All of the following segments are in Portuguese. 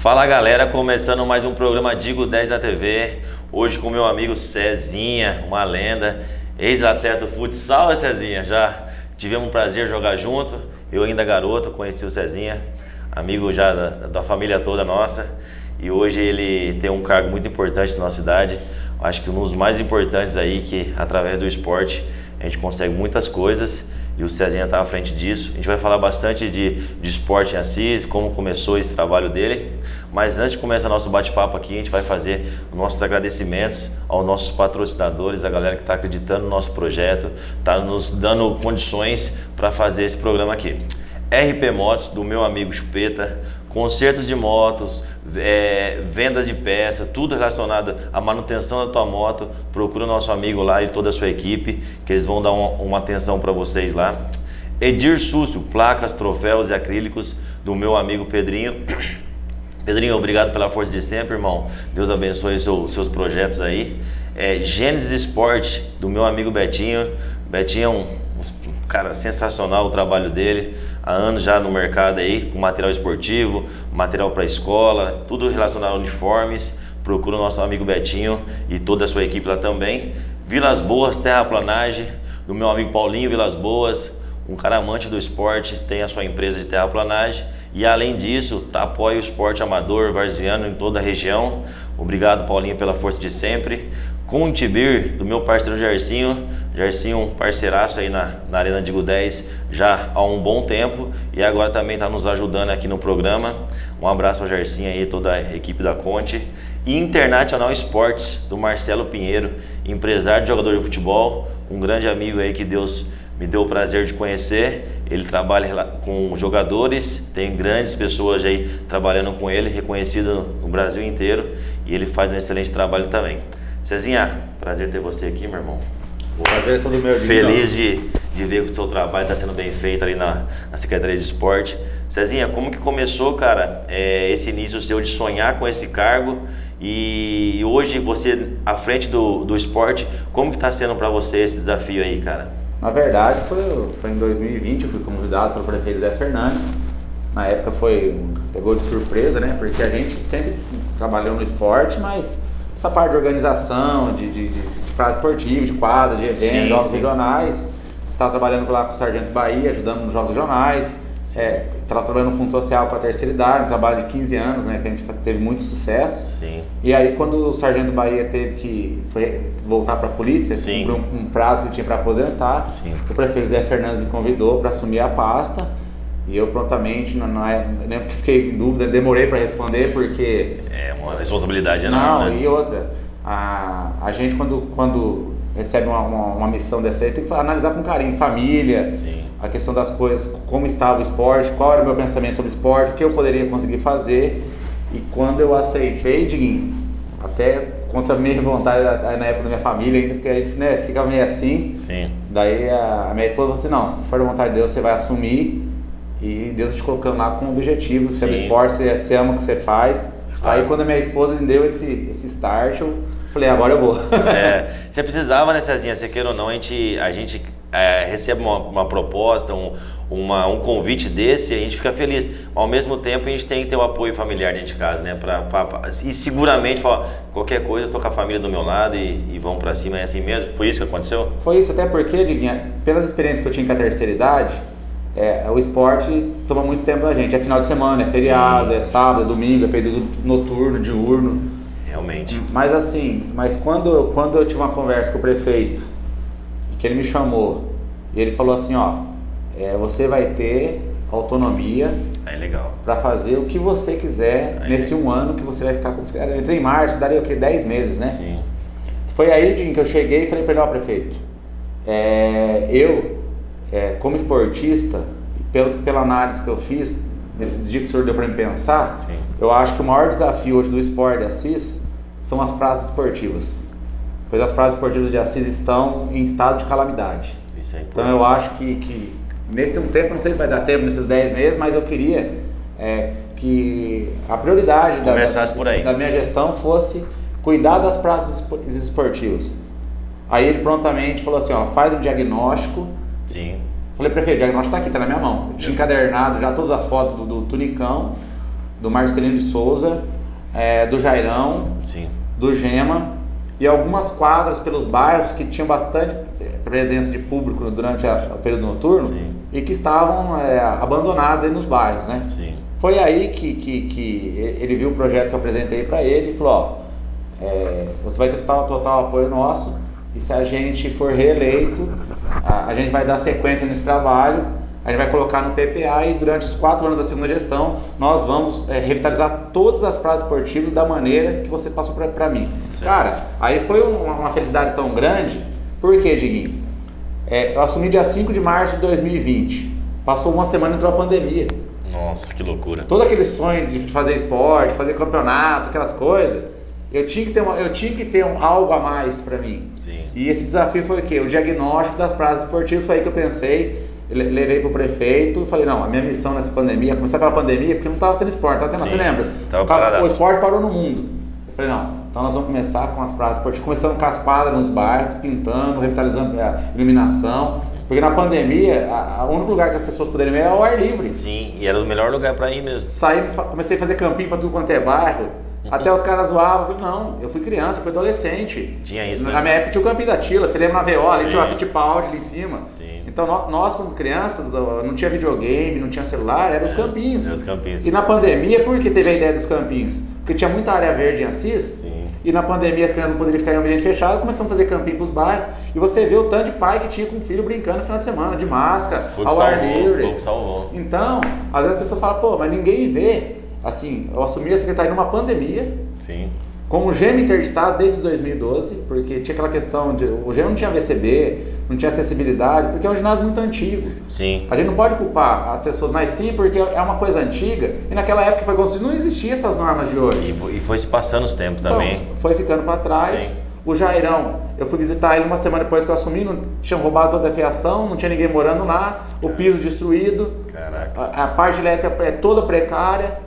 Fala galera, começando mais um programa Digo 10 da TV. Hoje com meu amigo Cezinha, uma lenda, ex-atleta do futsal, Cezinha. Já tivemos o prazer de jogar junto. Eu ainda garoto, conheci o Cezinha, amigo já da família toda nossa. E hoje ele tem um cargo muito importante na nossa cidade. Acho que um dos mais importantes aí, que através do esporte a gente consegue muitas coisas. E o Cezinha está à frente disso. A gente vai falar bastante de esporte em Assis, como começou esse trabalho dele. Mas antes de começar nosso bate-papo aqui, a gente vai fazer nossos agradecimentos aos nossos patrocinadores, a galera que está acreditando no nosso projeto, está nos dando condições para fazer esse programa aqui. RP Motos, do meu amigo Chupeta, consertos de motos, vendas de peças, tudo relacionado à manutenção da tua moto. Procura o nosso amigo lá e toda a sua equipe, que eles vão dar uma atenção para vocês lá. Edir Súcio, placas, troféus e acrílicos, do meu amigo Pedrinho. Pedrinho, obrigado pela força de sempre, irmão. Deus abençoe seus projetos aí. Gênesis Sport, do meu amigo Betinho. Betinho é um cara sensacional, o trabalho dele. Há anos já no mercado aí, com material esportivo, material para escola, tudo relacionado a uniformes. Procura o nosso amigo Betinho e toda a sua equipe lá também. Vilas Boas, terraplanagem, do meu amigo Paulinho Vilas Boas, um cara amante do esporte, tem a sua empresa de terraplanagem. E além disso, apoia o esporte amador, varziano em toda a região. Obrigado, Paulinho, pela força de sempre. Contibir, do meu parceiro Gersinho. Gersinho, um parceiraço aí na Arena Digo 10 já há um bom tempo e agora também está nos ajudando aqui no programa. Um abraço ao Gersinho aí, toda a equipe da Conte. E International Sports, do Marcelo Pinheiro, empresário de jogador de futebol, um grande amigo aí que Deus me deu o prazer de conhecer. Ele trabalha com jogadores, tem grandes pessoas aí trabalhando com ele, reconhecido no Brasil inteiro, e ele faz um excelente trabalho também. Cezinha, prazer ter você aqui, meu irmão. Prazer é todo meu. Feliz de ver que o seu trabalho está sendo bem feito ali na Secretaria de Esporte. Cezinha, como que começou, cara, esse início seu de sonhar com esse cargo? E hoje você, à frente do esporte, como que está sendo para você esse desafio aí, cara? Na verdade, foi em 2020, eu fui convidado pelo prefeito Zé Fernandes. Na época pegou de surpresa, né? Porque a gente sempre trabalhou no esporte, mas essa parte de organização, de prazo esportivo, de quadra, de eventos, jogos regionais. Estava trabalhando lá com o Sargento Bahia, ajudando nos jogos regionais. Estava trabalhando no Fundo Social com a terceira idade, um trabalho de 15 anos, né, que a gente teve muito sucesso. Sim. E aí quando o Sargento Bahia teve que voltar para a polícia, cumpriu um prazo que ele tinha para aposentar, o prefeito Zé Fernandes me convidou para assumir a pasta. E eu prontamente, eu lembro que fiquei em dúvida, demorei para responder porque... É uma responsabilidade enorme, né? E outra, a gente quando recebe uma missão dessa aí, tem que analisar com carinho, família, a questão das coisas, como estava o esporte, qual era o meu pensamento sobre o esporte, o que eu poderia conseguir fazer. E quando eu aceitei, Diguinho, até contra a minha vontade na época da minha família ainda, porque a gente, né, fica meio assim. Sim. Daí a minha esposa falou assim, não, se for da vontade de Deus, você vai assumir. E Deus te colocando lá com objetivos, você é do esporte, você ama o que você faz. Claro. Aí quando a minha esposa me deu esse start, eu falei, agora eu vou. Você precisava, né, Cezinha, você queira ou não, a gente recebe uma proposta, um convite desse, e a gente fica feliz. Ao mesmo tempo, a gente tem que ter o apoio familiar dentro de casa, né? E seguramente, falar, qualquer coisa, eu tô com a família do meu lado e vamos pra cima, é assim mesmo? Foi isso que aconteceu? Foi isso, até porque, Diguinha, pelas experiências que eu tinha com a terceira idade, o esporte toma muito tempo da gente. É final de semana, é feriado, é sábado, é domingo, é período noturno, diurno. Realmente. Mas quando eu tive uma conversa com o prefeito, que ele me chamou, e ele falou assim, você vai ter autonomia para fazer o que você quiser nesse um ano que você vai ficar como secretário. Eu entrei em março, daria o quê? 10 meses, né? Sim. Foi aí que eu cheguei e falei para ele, prefeito, como esportista, pela análise que eu fiz, nesses dias que o senhor deu para me pensar, eu acho que o maior desafio hoje do esporte de Assis são as praças esportivas. Pois as praças esportivas de Assis estão em estado de calamidade. Isso é importante. Então eu acho que nesse tempo, não sei se vai dar tempo nesses 10 meses, mas eu queria que a prioridade da minha gestão fosse cuidar das praças esportivas. Aí ele prontamente falou assim, faz um diagnóstico. Sim. Falei, prefeito, o diagnóstico está aqui, está na minha mão. Eu tinha encadernado já todas as fotos do tunicão. do Marcelino de Souza, do Jairão, Sim. do Gema e algumas quadras pelos bairros que tinham bastante presença de público durante o período noturno. Sim. E que estavam abandonados aí nos bairros, né? Sim. Foi aí que ele viu o projeto que eu apresentei para ele e falou, você vai ter total apoio nosso e se a gente for reeleito, a gente vai dar sequência nesse trabalho, a gente vai colocar no PPA e durante os 4 anos da segunda gestão nós vamos revitalizar todas as praças esportivas da maneira que você passou para mim. Certo. Cara, aí foi uma felicidade tão grande, por quê, Diguinho? Eu assumi dia 5 de março de 2020, passou uma semana e entrou a pandemia. Nossa, que loucura. Todo aquele sonho de fazer esporte, fazer campeonato, aquelas coisas, eu tinha que ter algo a mais para mim. Sim. E esse desafio foi o quê? O diagnóstico das praças esportivas. Foi aí que eu pensei, levei pro prefeito e falei, não, a minha missão nessa pandemia, começar pela pandemia, porque não estava tendo esporte, você lembra? O esporte parou no mundo. Eu falei, não, então nós vamos começar com as praças esportivas, começando com as quadras nos bairros, pintando, revitalizando a iluminação. Sim. Porque na pandemia, o único lugar que as pessoas poderiam ir era ao ar livre. Sim, e era o melhor lugar para ir mesmo. Comecei a fazer campinho para tudo quanto é bairro. Até os caras zoavam, eu falei, não, eu fui criança, eu fui adolescente. Tinha isso, né? Na minha época tinha o Campinho da Tila, você lembra na VO, ali tinha uma Fittipaldi ali em cima. Sim. Então nós quando crianças, não tinha videogame, não tinha celular, eram os campinhos. Os campinhos. E na pandemia, por que teve a ideia dos campinhos? Porque tinha muita área verde em Assis. Sim. E na pandemia as crianças não poderiam ficar em ambiente fechado, começamos a fazer campinho pros bairros. E você vê o tanto de pai que tinha com o filho brincando no final de semana, de máscara, ao ar livre. Foi que salvou. Então, às vezes as pessoas falam, pô, mas ninguém vê. Assim, eu assumi a secretaria numa pandemia. Sim. Como o GEMA interditado desde 2012, porque tinha aquela questão de... O GEMA não tinha VCB, não tinha acessibilidade, porque é um ginásio muito antigo. Sim. A gente não pode culpar as pessoas, mas sim porque é uma coisa antiga, e naquela época que foi construído, não existiam essas normas de hoje. E foi se passando os tempos então, também. Foi ficando para trás. Sim. O Jairão, eu fui visitar ele uma semana depois que eu assumi, não tinham roubado toda a fiação, não tinha ninguém morando lá, o piso destruído. Caraca. A parte elétrica é toda precária.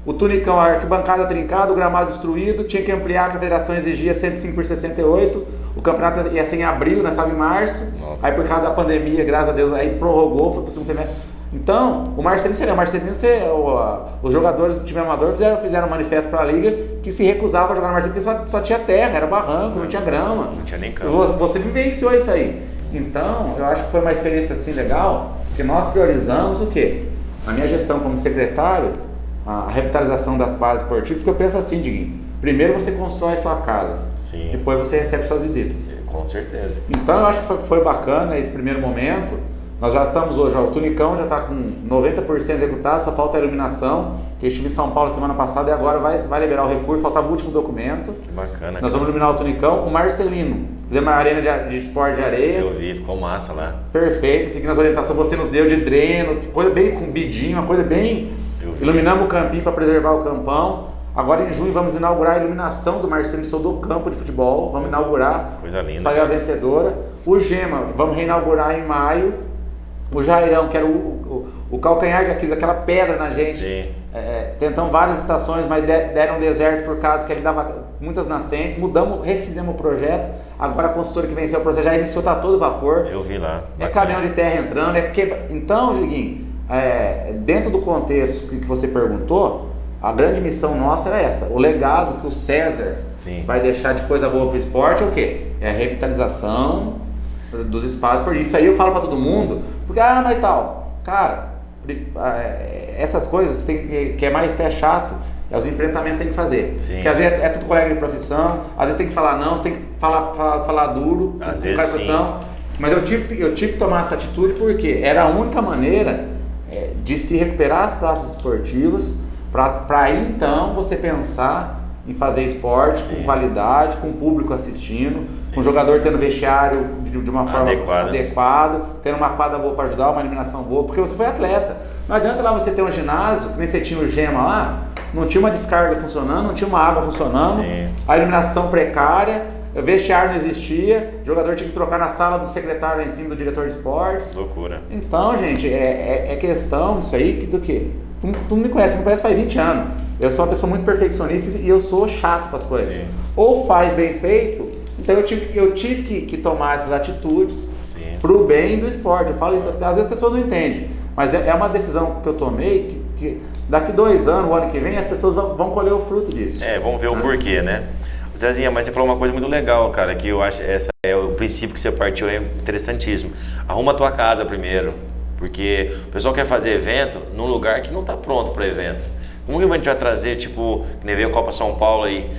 O tunicão, a arquibancada trincada, o gramado destruído, tinha que ampliar, a federação exigia 105 por 68, o campeonato ia ser em abril, nós estávamos em março. Nossa. Aí por causa da pandemia, graças a Deus, aí prorrogou, foi para o segundo semestre. Então, o Marcelino, os jogadores do time amador fizeram um manifesto para a liga que se recusava a jogar no Marcelino porque só tinha terra, era barranco, não tinha grama. Não tinha nem campo. Você vivenciou isso aí. Então, eu acho que foi uma experiência assim legal, porque nós priorizamos o quê? A minha gestão como secretário, a revitalização das praças esportivas, porque eu penso assim, Diguinho, primeiro você constrói sua casa, sim, depois você recebe suas visitas. Com certeza. Então eu acho que foi bacana esse primeiro momento. Nós já estamos hoje, o Tunicão já está com 90% executado, só falta a iluminação, que eu estive em São Paulo semana passada e agora vai liberar o recurso, faltava o último documento. Que bacana. Nós vamos iluminar o Tunicão, o Marcelino, fizemos uma arena de esporte de areia. Eu vi, ficou massa lá. Perfeito, seguindo as orientações que você nos deu de dreno, coisa bem com bidinho, uma coisa bem... Iluminamos o campinho para preservar o campão. Agora em junho vamos inaugurar a iluminação do Marcelino do campo de futebol. Vamos inaugurar. Coisa linda. Saiu a vencedora. O Gema, vamos reinaugurar em maio. O Jairão, que era o calcanhar de Aquiles, aquela pedra na gente. Sim. Tentamos várias estações, mas deram desertos por causa que ele dava muitas nascentes. Refizemos o projeto. Agora a consultora que venceu o processo já iniciou, está todo vapor. Eu vi lá. É caminhão de terra entrando. Então, Diguinho, dentro do contexto que você perguntou, a grande missão nossa era essa. O legado que o César vai deixar de coisa boa para o esporte é o quê? É a revitalização dos espaços. Por isso aí eu falo para todo mundo, porque mas tal, cara, essas coisas que é mais até chato, os enfrentamentos tem que fazer. Sim. Porque às vezes é tudo colega de profissão, às vezes tem que falar não, você tem que falar duro, às vezes sim. Mas eu tive que tomar essa atitude porque era a única maneira de se recuperar as praças esportivas, para aí então você pensar em fazer esporte com qualidade, com o público assistindo, com o jogador tendo vestiário de uma forma adequada, tendo uma quadra boa para ajudar, uma eliminação boa, porque você foi atleta. Não adianta lá você ter um ginásio, que nem você tinha o Gema lá, não tinha uma descarga funcionando, não tinha uma água funcionando, a iluminação precária, o vestiário não existia, o jogador tinha que trocar na sala do secretário lá em cima do diretor de esportes. Loucura. Então, gente, é questão disso aí do quê? Tu me conhece, faz 20 anos. Eu sou uma pessoa muito perfeccionista e eu sou chato com as coisas. Sim. Ou faz bem feito, então eu tive que tomar essas atitudes pro bem do esporte. Eu falo isso, às vezes as pessoas não entendem, mas é uma decisão que eu tomei que Daqui 2 anos, o ano que vem, as pessoas vão colher o fruto disso. Vamos ver o porquê, né? Zezinha, mas você falou uma coisa muito legal, cara, que eu acho, essa é o princípio que você partiu, é interessantíssimo. Arruma a tua casa primeiro, porque o pessoal quer fazer evento num lugar que não está pronto para evento. Como que a gente vai trazer, tipo, que nem veio a Copa São Paulo aí,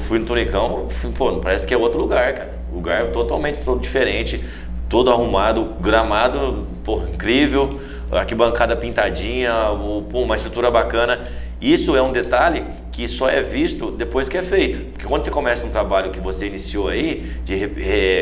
fui no Tunicão, pô, parece que é outro lugar, cara. O lugar é totalmente todo diferente, todo arrumado, gramado, pô, incrível, arquibancada pintadinha, uma estrutura bacana. Isso é um detalhe que só é visto depois que é feito. Porque quando você começa um trabalho que você iniciou aí, de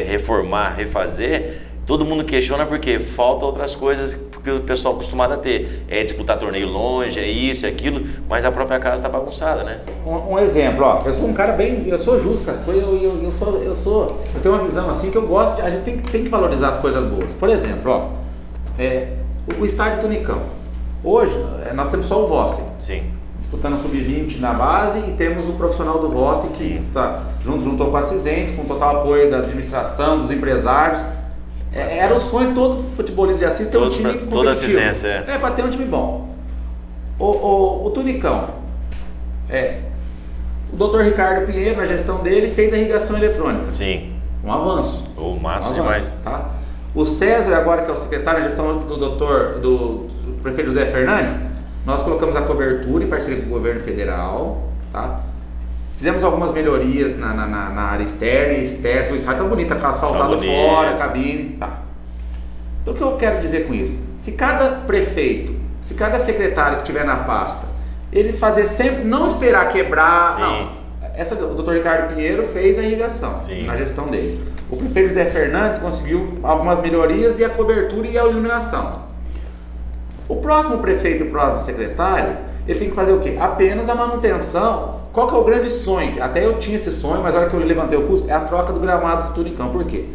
reformar, refazer, todo mundo questiona porque falta outras coisas que o pessoal é acostumado a ter. É disputar torneio longe, é isso, é aquilo, mas a própria casa está bagunçada, né? Um exemplo, ó, eu sou um cara eu sou justo com as coisas, eu tenho uma visão assim que eu gosto, a gente tem que valorizar as coisas boas. Por exemplo, ó, o estádio Tunicão. Hoje, nós temos só o Vossi. Sim. Disputando o Sub-20 na base e temos o profissional do Vossi que juntou com a Cisense, com total apoio da administração, dos empresários. Era o sonho de todo futebolista de Assis ter um time competitivo. Toda a Cisense, para ter um time bom. O Tunicão, o Dr. Ricardo Pinheiro, na gestão dele, fez a irrigação eletrônica. Sim. Um avanço. Massa demais. Tá? O César, agora que é o secretário da gestão do prefeito José Fernandes, nós colocamos a cobertura em parceria com o governo federal, tá? Fizemos algumas melhorias na área externa e externa. O estádio tá bonito, tá asfaltado fora, cabine, tá. Então o que eu quero dizer com isso? Se cada prefeito, se cada secretário que tiver na pasta, ele fazer sempre, não esperar quebrar, não. O Dr. Ricardo Pinheiro fez a irrigação na gestão dele. O prefeito José Fernandes conseguiu algumas melhorias e a cobertura e a iluminação. O próximo prefeito e o próximo secretário, ele tem que fazer o quê? Apenas a manutenção. Qual que é o grande sonho? Até eu tinha esse sonho, mas a hora que eu levantei o custo, é a troca do gramado do Tunicão. Por quê?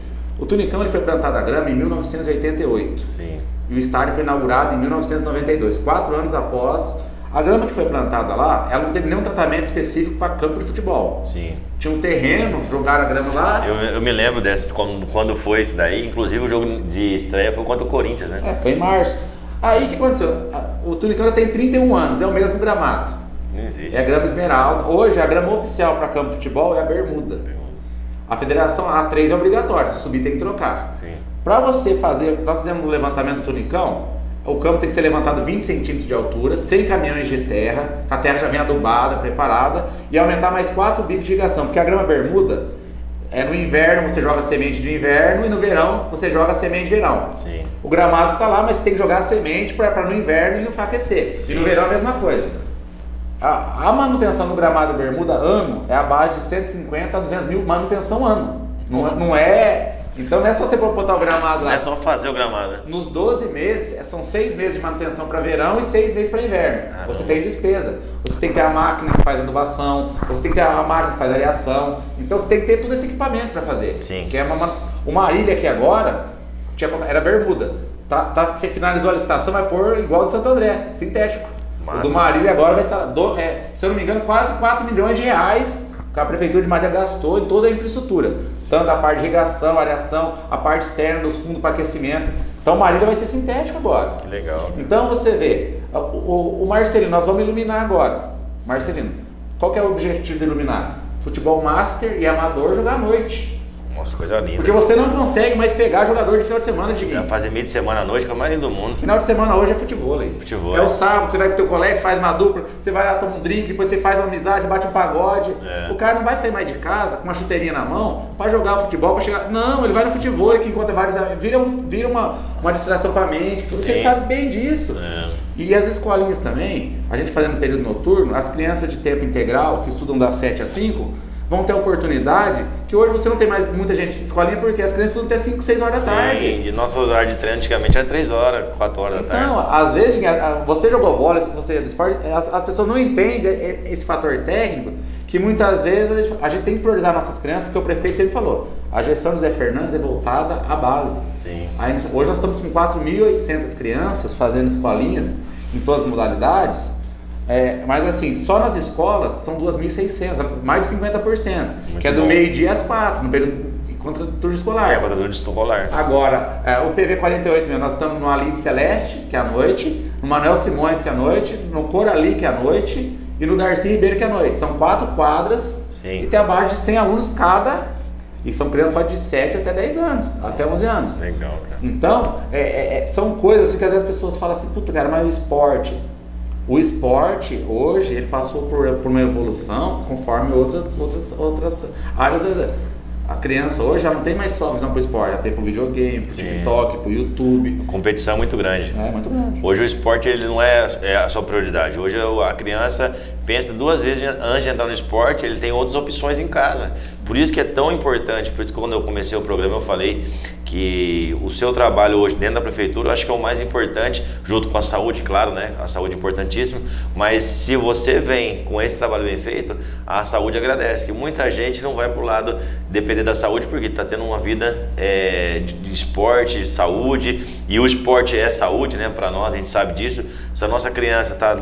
O Tunicão ele foi plantado a grama em 1988. Sim. E o estádio foi inaugurado em 1992, 4 anos após. A grama que foi plantada lá, ela não teve nenhum tratamento específico para campo de futebol. Sim. Tinha um terreno, jogaram a grama lá. Eu me lembro desse, quando foi isso daí, inclusive o jogo de estreia foi contra o Corinthians, né? Foi em março. Aí o que aconteceu? O Tunicão tem 31 anos, é o mesmo gramado. Não existe. É a grama esmeralda. Hoje a grama oficial para campo de futebol é a bermuda. A federação A3 é obrigatório, se subir tem que trocar. Sim. Para você fazer, nós fizemos um levantamento do Tunicão, o campo tem que ser levantado 20 centímetros de altura, 100 caminhões de terra, a terra já vem adubada, preparada, e aumentar mais 4 bicos de irrigação, porque a grama bermuda, no inverno você joga semente de inverno e no verão você joga semente de verão. Sim. O gramado está lá, mas você tem que jogar a semente para no inverno ele não enfraquecer. Sim. E no verão a mesma coisa. A manutenção do gramado bermuda ano é a base de 150 a 200 mil manutenção ano. Não é... Então não é só você botar o gramado lá. Não é só fazer o gramado, né? Nos 12 meses, são 6 meses de manutenção para verão e 6 meses para inverno. Você tem despesa. Você tem que ter a máquina que faz adubação, você tem que ter a máquina que faz areação. Então você tem que ter todo esse equipamento para fazer. Sim. Que é uma Marília aqui agora, era bermuda. Finalizou a licitação, vai pôr igual do Santo André, sintético. Massa. O do Marília agora vai estar, se eu não me engano, quase 4 milhões de reais que a prefeitura de Marília gastou em toda a infraestrutura. Sim. Tanto a parte de irrigação, areação, a parte externa dos fundos para aquecimento. Então Marília vai ser sintético agora. Que legal. Então você vê, o Marcelino, nós vamos iluminar agora. Sim. Marcelino, qual que é o objetivo de iluminar? Futebol master e amador jogar à noite. Nossa, coisa linda. Porque você não consegue mais pegar jogador de final de semana, Diguinho. Fazer meio de semana à noite, que é o mais lindo do mundo. Final de semana hoje é futebol. É o sábado, você vai com o teu colega, faz uma dupla, você vai lá, toma um drink, depois você faz uma amizade, bate um pagode. O cara não vai sair mais de casa com uma chuteirinha na mão pra jogar o futebol, pra chegar... Não, ele vai no futebol, que encontra vários... Vira uma distração pra mente. Você sabe bem disso. E as escolinhas também, a gente fazendo período noturno, as crianças de tempo integral, que estudam das 7 às 5... vão ter oportunidade, que hoje você não tem mais muita gente de escolinha, porque as crianças estudam até 5, 6 horas da tarde. E nosso horário de treino antigamente era 3 horas, 4 horas da tarde. Então, às vezes, você jogou bola, você é do esporte, as pessoas não entendem esse fator técnico, que muitas vezes a gente tem que priorizar nossas crianças, porque o prefeito sempre falou, a gestão do Zé Fernandes é voltada à base. Sim. Hoje nós estamos com 4.800 crianças fazendo escolinhas em todas as modalidades. Mas assim, só nas escolas são 2.600, mais de 50%, muito que é do meio-dia às 4, no período contra turno escolar. Contra turno escolar. Agora, o PV 48 nós estamos no Aline Celeste, que é à noite, no Manuel Simões que é à noite, no Corali que é à noite e no Darcy Ribeiro que é à noite. São 4 quadras. Sim. E tem abaixo de 100 alunos cada, e são crianças só de 7 até 10 anos, até 11 anos. Legal, cara. Então, são coisas assim que às vezes as pessoas falam assim, puta cara, mas o esporte hoje, ele passou por uma evolução conforme outras áreas a criança hoje já não tem mais só visão pro esporte, já tem pro videogame, pro TikTok, pro YouTube. A competição é muito grande. É, muito grande. Hoje o esporte ele não é a sua prioridade. Hoje a criança pensa 2 vezes antes de entrar no esporte, ele tem outras opções em casa. Por isso que é tão importante, por isso que quando eu comecei o programa eu falei que o seu trabalho hoje dentro da prefeitura eu acho que é o mais importante, junto com a saúde, claro, né? A saúde é importantíssima, mas se você vem com esse trabalho bem feito, a saúde agradece, que muita gente não vai pro lado depender da saúde porque está tendo uma vida de esporte, de saúde, e o esporte é saúde, né? Para nós, a gente sabe disso. Se a nossa criança está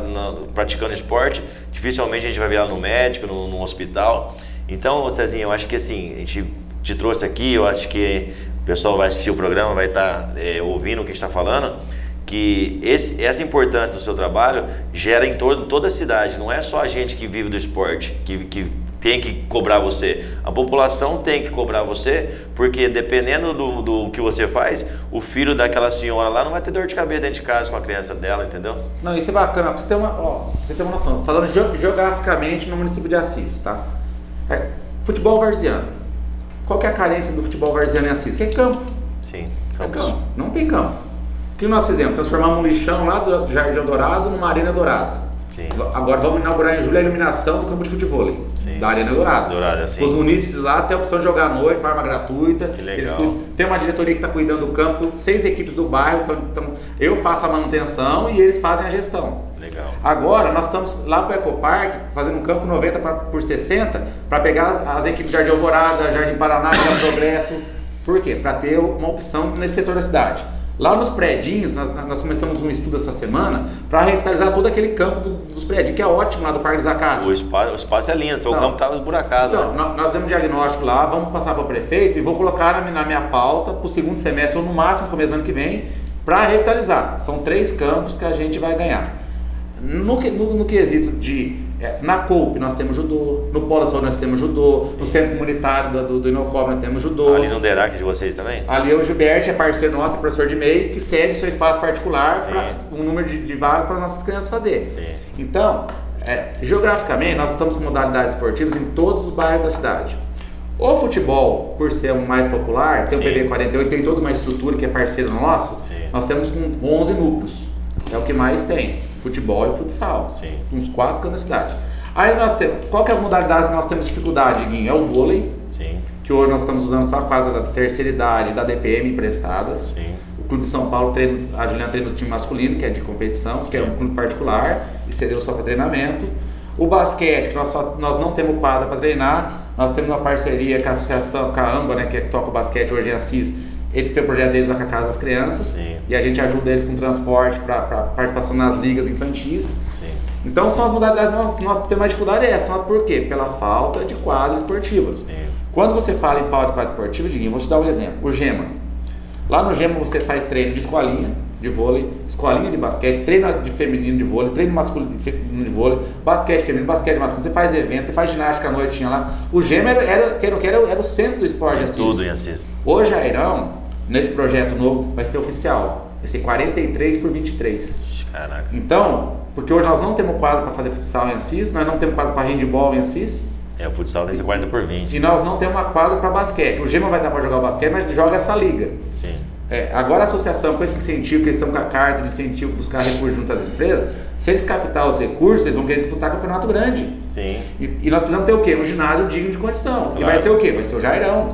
praticando esporte, dificilmente a gente vai ver ela no médico, no hospital. Então, Cezinha, eu acho que assim, a gente te trouxe aqui, eu acho que o pessoal vai assistir o programa, vai estar ouvindo o que a gente está falando, que essa importância do seu trabalho gera em torno de toda a cidade, não é só a gente que vive do esporte, que tem que cobrar você, a população tem que cobrar você, porque dependendo do que você faz, o filho daquela senhora lá não vai ter dor de cabeça dentro de casa com a criança dela, entendeu? Não, isso é bacana, pra você ter uma noção, falando geograficamente no município de Assis, tá? Futebol varziano. Qual que é a carência do futebol varziano em Assis? É campo. Sim, campos. Campo. Não tem campo. O que nós fizemos? Transformamos um lixão lá do Jardim Dourado numa Arena Dourado. Sim. Agora vamos inaugurar em julho a iluminação do campo de futevôlei da Arena Dourado. Assim. Os munícipes lá têm a opção de jogar à noite, de forma gratuita. Que legal. Tem uma diretoria que está cuidando do campo, 6 equipes do bairro, então eu faço a manutenção e eles fazem a gestão. Legal. Agora nós estamos lá para o Ecopark fazendo um campo 90 por 60 para pegar as equipes Jardim Alvorada, Jardim Paraná, Jardim Progresso. Por quê? Para ter uma opção nesse setor da cidade. Lá nos predinhos, nós começamos um estudo essa semana para revitalizar todo aquele campo dos predinhos, que é ótimo lá do Parque das Acácias. O espaço é lindo, seu campo estava esburacado. Então, né? nós temos um diagnóstico lá, vamos passar para o prefeito e vou colocar na minha pauta para o segundo semestre ou no máximo começo do ano que vem para revitalizar. São 3 campos que a gente vai ganhar. No quesito de... na COUP nós temos judô, no Polo da Saúde nós temos judô, no Centro Comunitário do Inocob nós temos judô. Ali no DERAC de vocês também? Ali o Gilberto é parceiro nosso, é professor de MEI, que cede seu espaço particular para um número de vagas para as nossas crianças fazer. Sim. Então, geograficamente nós estamos com modalidades esportivas em todos os bairros da cidade. O futebol, por ser o mais popular, tem o PB48, tem toda uma estrutura que é parceiro nosso, nós temos com 11 núcleos. É o que mais tem, futebol e futsal, uns 4 cantos da cidade. Aí nós temos, qual que é as modalidades que nós temos dificuldade, Guinho? É o vôlei, que hoje nós estamos usando só a quadra da terceira idade, da DPM emprestadas. O Clube de São Paulo, a Juliana treina no time masculino, que é de competição, que é um clube particular, e cedeu só para treinamento. O basquete, que nós não temos quadra para treinar, nós temos uma parceria com a associação, com a AMBA, né, que toca o basquete hoje em Assis. Eles têm o projeto deles lá com a Casa das Crianças e a gente ajuda eles com transporte para participação nas ligas infantis. Então são as modalidades que nós temos mais dificuldade essa. Por quê? Pela falta de quadras esportivas. Quando você fala em falta de quadra esportiva, Diguinho, vou te dar um exemplo. O GEMA. Lá no GEMA você faz treino de escolinha de vôlei, escolinha de basquete, treino de feminino de vôlei, treino masculino de vôlei, basquete feminino, basquete masculino, você faz evento, você faz ginástica à noite lá. O GEMA era o centro do esporte de Assis. Tudo em Assis. O Jairão, nesse projeto novo, vai ser oficial. Vai ser 43 por 23. Caraca. Então, porque hoje nós não temos quadro para fazer futsal em Assis, nós não temos quadro para handball em Assis. O futsal tem que ser 40 por 20. E nós não temos uma quadra para basquete. O GEMA vai dar para jogar o basquete, mas joga essa liga. Agora a associação, com esse incentivo, que eles estão com a carta de incentivo, buscar recursos junto às empresas, se eles captar os recursos, eles vão querer disputar campeonato grande. E nós precisamos ter o quê? Um ginásio digno de condição. Claro. E vai ser o quê? Vai ser o Jairão.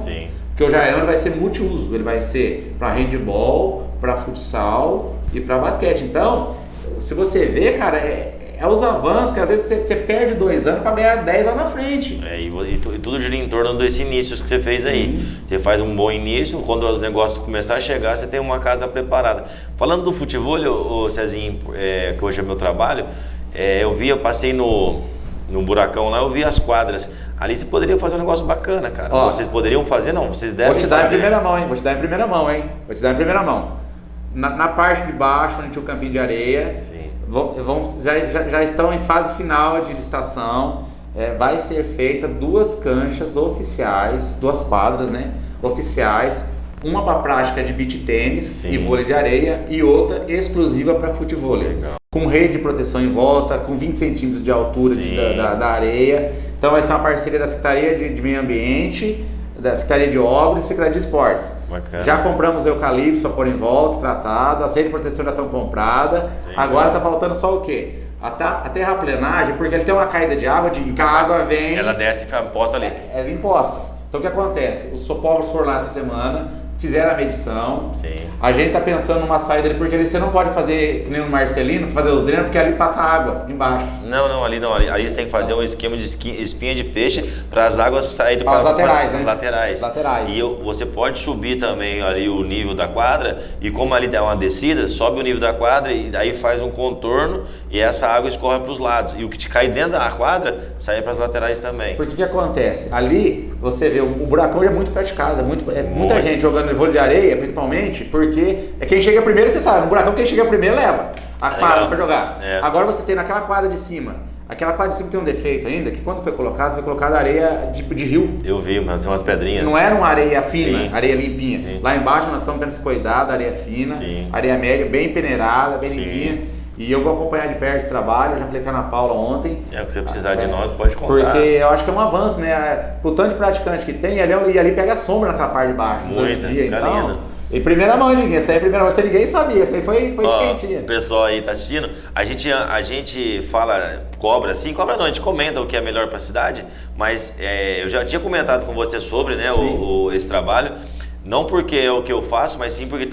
Porque o Jairão vai ser multiuso, ele vai ser para handball, para futsal e para basquete. Então, se você vê, cara, é os avanços que às vezes você perde 2 anos para ganhar 10 lá na frente. E tudo gira em torno desse início que você fez aí. Você faz um bom início, quando os negócios começarem a chegar, você tem uma casa preparada. Falando do futebol, Cezinho, que hoje é meu trabalho, eu passei no Buracão lá, eu vi as quadras. Ali você poderia fazer um negócio bacana, cara. Vocês poderiam fazer? Não, vocês devem fazer. Vou te dar em primeira mão, hein? na parte de baixo, onde tinha o campinho de areia, Sim. já estão em fase final de licitação. Vai ser feita 2 canchas oficiais, 2 quadras, né, oficiais, uma para prática de beach tênis e vôlei de areia e outra exclusiva para futevôlei. Com rede de proteção em volta, com 20 centímetros de altura da areia. Então vai ser uma parceria da Secretaria de Meio Ambiente, da Secretaria de Obras e Secretaria de Esportes. Bacana. Já compramos eucaliptos para pôr em volta, tratado, as redes de proteção já estão compradas. Agora está faltando só o quê? A terraplenagem, porque ele tem uma caída de água, que a água vem... Ela desce e posta ali. Ela imposta. Então o que acontece? Os sopólogos foram lá essa semana, fizeram a medição. Sim. A gente está pensando numa saída ali, porque ali você não pode fazer, que nem no Marcelino, fazer os drenos, porque ali passa água embaixo. Não, ali você tem que fazer um esquema de espinha de peixe para as águas saírem para as laterais, né? Laterais. E você pode subir também ali o nível da quadra, e como ali dá uma descida, sobe o nível da quadra e aí faz um contorno e essa água escorre para os lados. E o que te cai dentro da quadra sai para as laterais também. Porque que acontece? Ali você vê, o buracão é muito praticado, muita gente jogando vôlei de areia, principalmente, porque quem chega primeiro, você sabe, no buracão quem chega primeiro leva a quadra para jogar. Agora você tem naquela quadra de cima, aquela quadra de cima tem um defeito ainda, que quando foi colocada areia de rio. Eu vi, mas tem umas pedrinhas. Não era uma areia fina, areia limpinha. Sim. Lá embaixo nós estamos tendo esse cuidado, areia fina, areia média, bem peneirada, bem limpinha. E eu vou acompanhar de perto esse trabalho, já falei com a Ana Paula ontem. Se você precisar de nós, pode contar. Porque eu acho que é um avanço, né? O tanto de praticante que tem, e ali pega a sombra naquela parte de baixo, durante o dia. Então, lindo. Em primeira mão, ninguém. Essa aí é primeira mão, você ninguém sabia, essa aí foi quentinha. O pessoal aí tá assistindo, a gente fala, cobra não, a gente comenta o que é melhor pra cidade, mas eu já tinha comentado com você sobre, né, esse trabalho. Não porque é o que eu faço, mas sim porque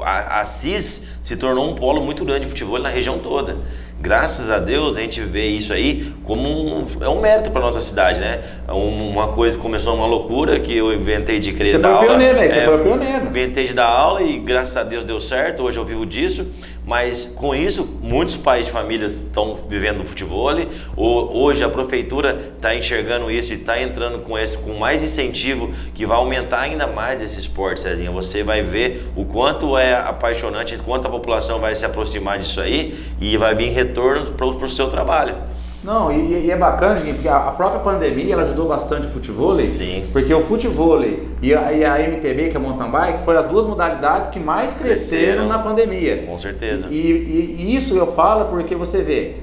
a CIS se tornou um polo muito grande de futebol na região toda. Graças a Deus a gente vê isso aí como um mérito para nossa cidade, né? Uma coisa que começou uma loucura que eu inventei de querer dar aula. Você foi pioneiro, né? Você foi pioneiro. Inventei de dar aula e graças a Deus deu certo, hoje eu vivo disso. Mas com isso, muitos pais de famílias estão vivendo o futebol. Hoje a prefeitura está enxergando isso e está entrando com mais incentivo, que vai aumentar ainda mais esse esporte, Cezinha. Você vai ver o quanto é apaixonante, quanto a população vai se aproximar disso aí e vai vir retorno para o seu trabalho. Não, e é bacana, gente, porque a própria pandemia ela ajudou bastante o futevôlei. Sim. Porque o futevôlei e a MTB, que é mountain bike, foram as 2 modalidades que mais cresceram na pandemia. Com certeza. E isso eu falo porque você vê,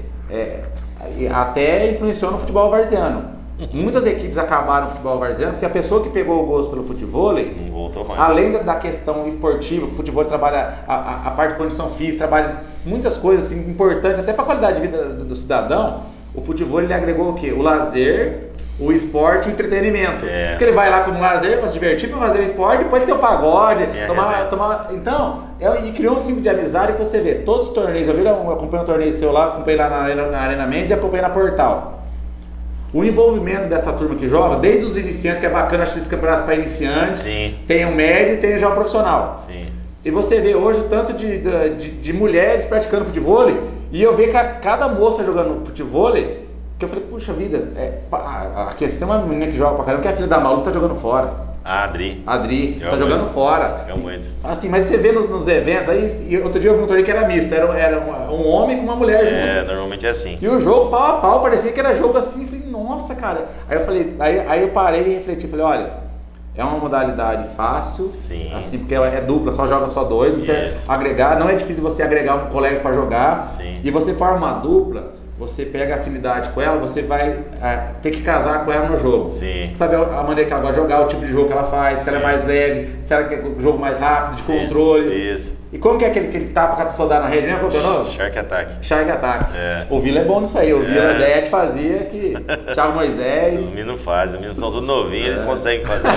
até influenciou no futebol varziano. Muitas equipes acabaram no futebol varziano porque a pessoa que pegou o gosto pelo futevôlei, não voltou mais. Além da questão esportiva, que o futevôlei trabalha a parte de condição física, trabalha muitas coisas assim, importantes até para a qualidade de vida do cidadão. O futebol ele agregou o quê? O lazer, o esporte e o entretenimento. Porque ele vai lá como lazer para se divertir, para fazer o esporte, depois ele tem o pagode, tomar. Então, e criou um ciclo de amizade que você vê. Todos os torneios, eu acompanhei um torneio seu lá, acompanhei lá na Arena Mendes e acompanhei na Portal. O envolvimento dessa turma que joga, desde os iniciantes, que é bacana, acho que esses campeonatos para iniciantes, tem o médio e tem já o profissional. Sim. E você vê hoje o tanto de mulheres praticando futevôlei, e eu vejo cada moça jogando futevôlei, que eu falei, puxa vida, aqui tem uma menina que joga pra caramba, que é a filha da Malu, tá jogando fora. A Adri. Tá jogando fora. É muito. Assim, mas você vê nos eventos, aí outro dia eu vi um torneio que era misto, era um homem com uma mulher junto. Normalmente é assim. E o jogo, pau a pau, parecia que era jogo assim, eu falei, nossa, cara. Aí eu falei, aí eu parei e refleti, falei, olha, é uma modalidade fácil, assim, porque é dupla, só joga só 2, não precisa agregar, não é difícil você agregar um colega para jogar. E você forma uma dupla, você pega a afinidade com ela, você vai ter que casar com ela no jogo. Sabe a maneira que ela vai jogar, o tipo de jogo que ela faz, se ela é mais leve, se ela quer um jogo mais rápido, de controle. Isso. E como que é aquele tapa que a pessoa dá na rede, né? Shark Attack. Shark Attack. O Vila é bom nisso aí, o Vila Dete fazia que Thiago Moisés. Os meninos fazem, os meninos estão todos novinhos, eles conseguem fazer.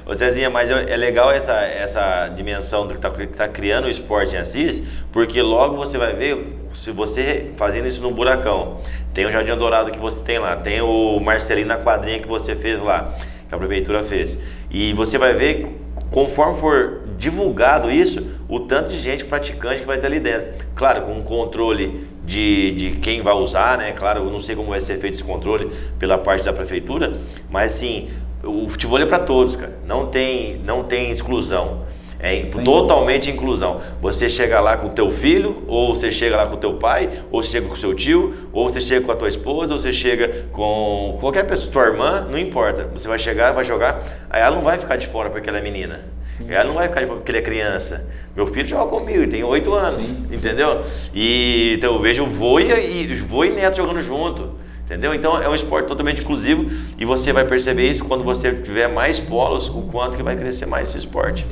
Ô Cezinha, mas é legal essa dimensão do que tá criando o esporte em Assis, porque logo você vai ver, se você fazendo isso no Buracão, tem o Jardim Dourado que você tem lá, tem o Marcelino na quadrinha que você fez lá, que a prefeitura fez, e você vai ver, conforme for divulgado isso, o tanto de gente praticante que vai ter ali dentro. Claro, com um controle de quem vai usar, né? Claro, eu não sei como vai ser feito esse controle pela parte da prefeitura, mas sim, o futebol é para todos, cara. Não tem exclusão. É totalmente inclusão. Você chega lá com o teu filho, ou você chega lá com o teu pai, ou você chega com o seu tio, ou você chega com a tua esposa, ou você chega com qualquer pessoa, tua irmã, não importa. Você vai chegar, vai jogar, aí ela não vai ficar de fora porque ela é menina. Ela não vai ficar de fora porque ele é criança. Meu filho joga comigo, ele tem 8 anos, entendeu? E então eu vejo vô e neto jogando junto. Entendeu? Então é um esporte totalmente inclusivo e você vai perceber isso quando você tiver mais polos, o quanto que vai crescer mais esse esporte.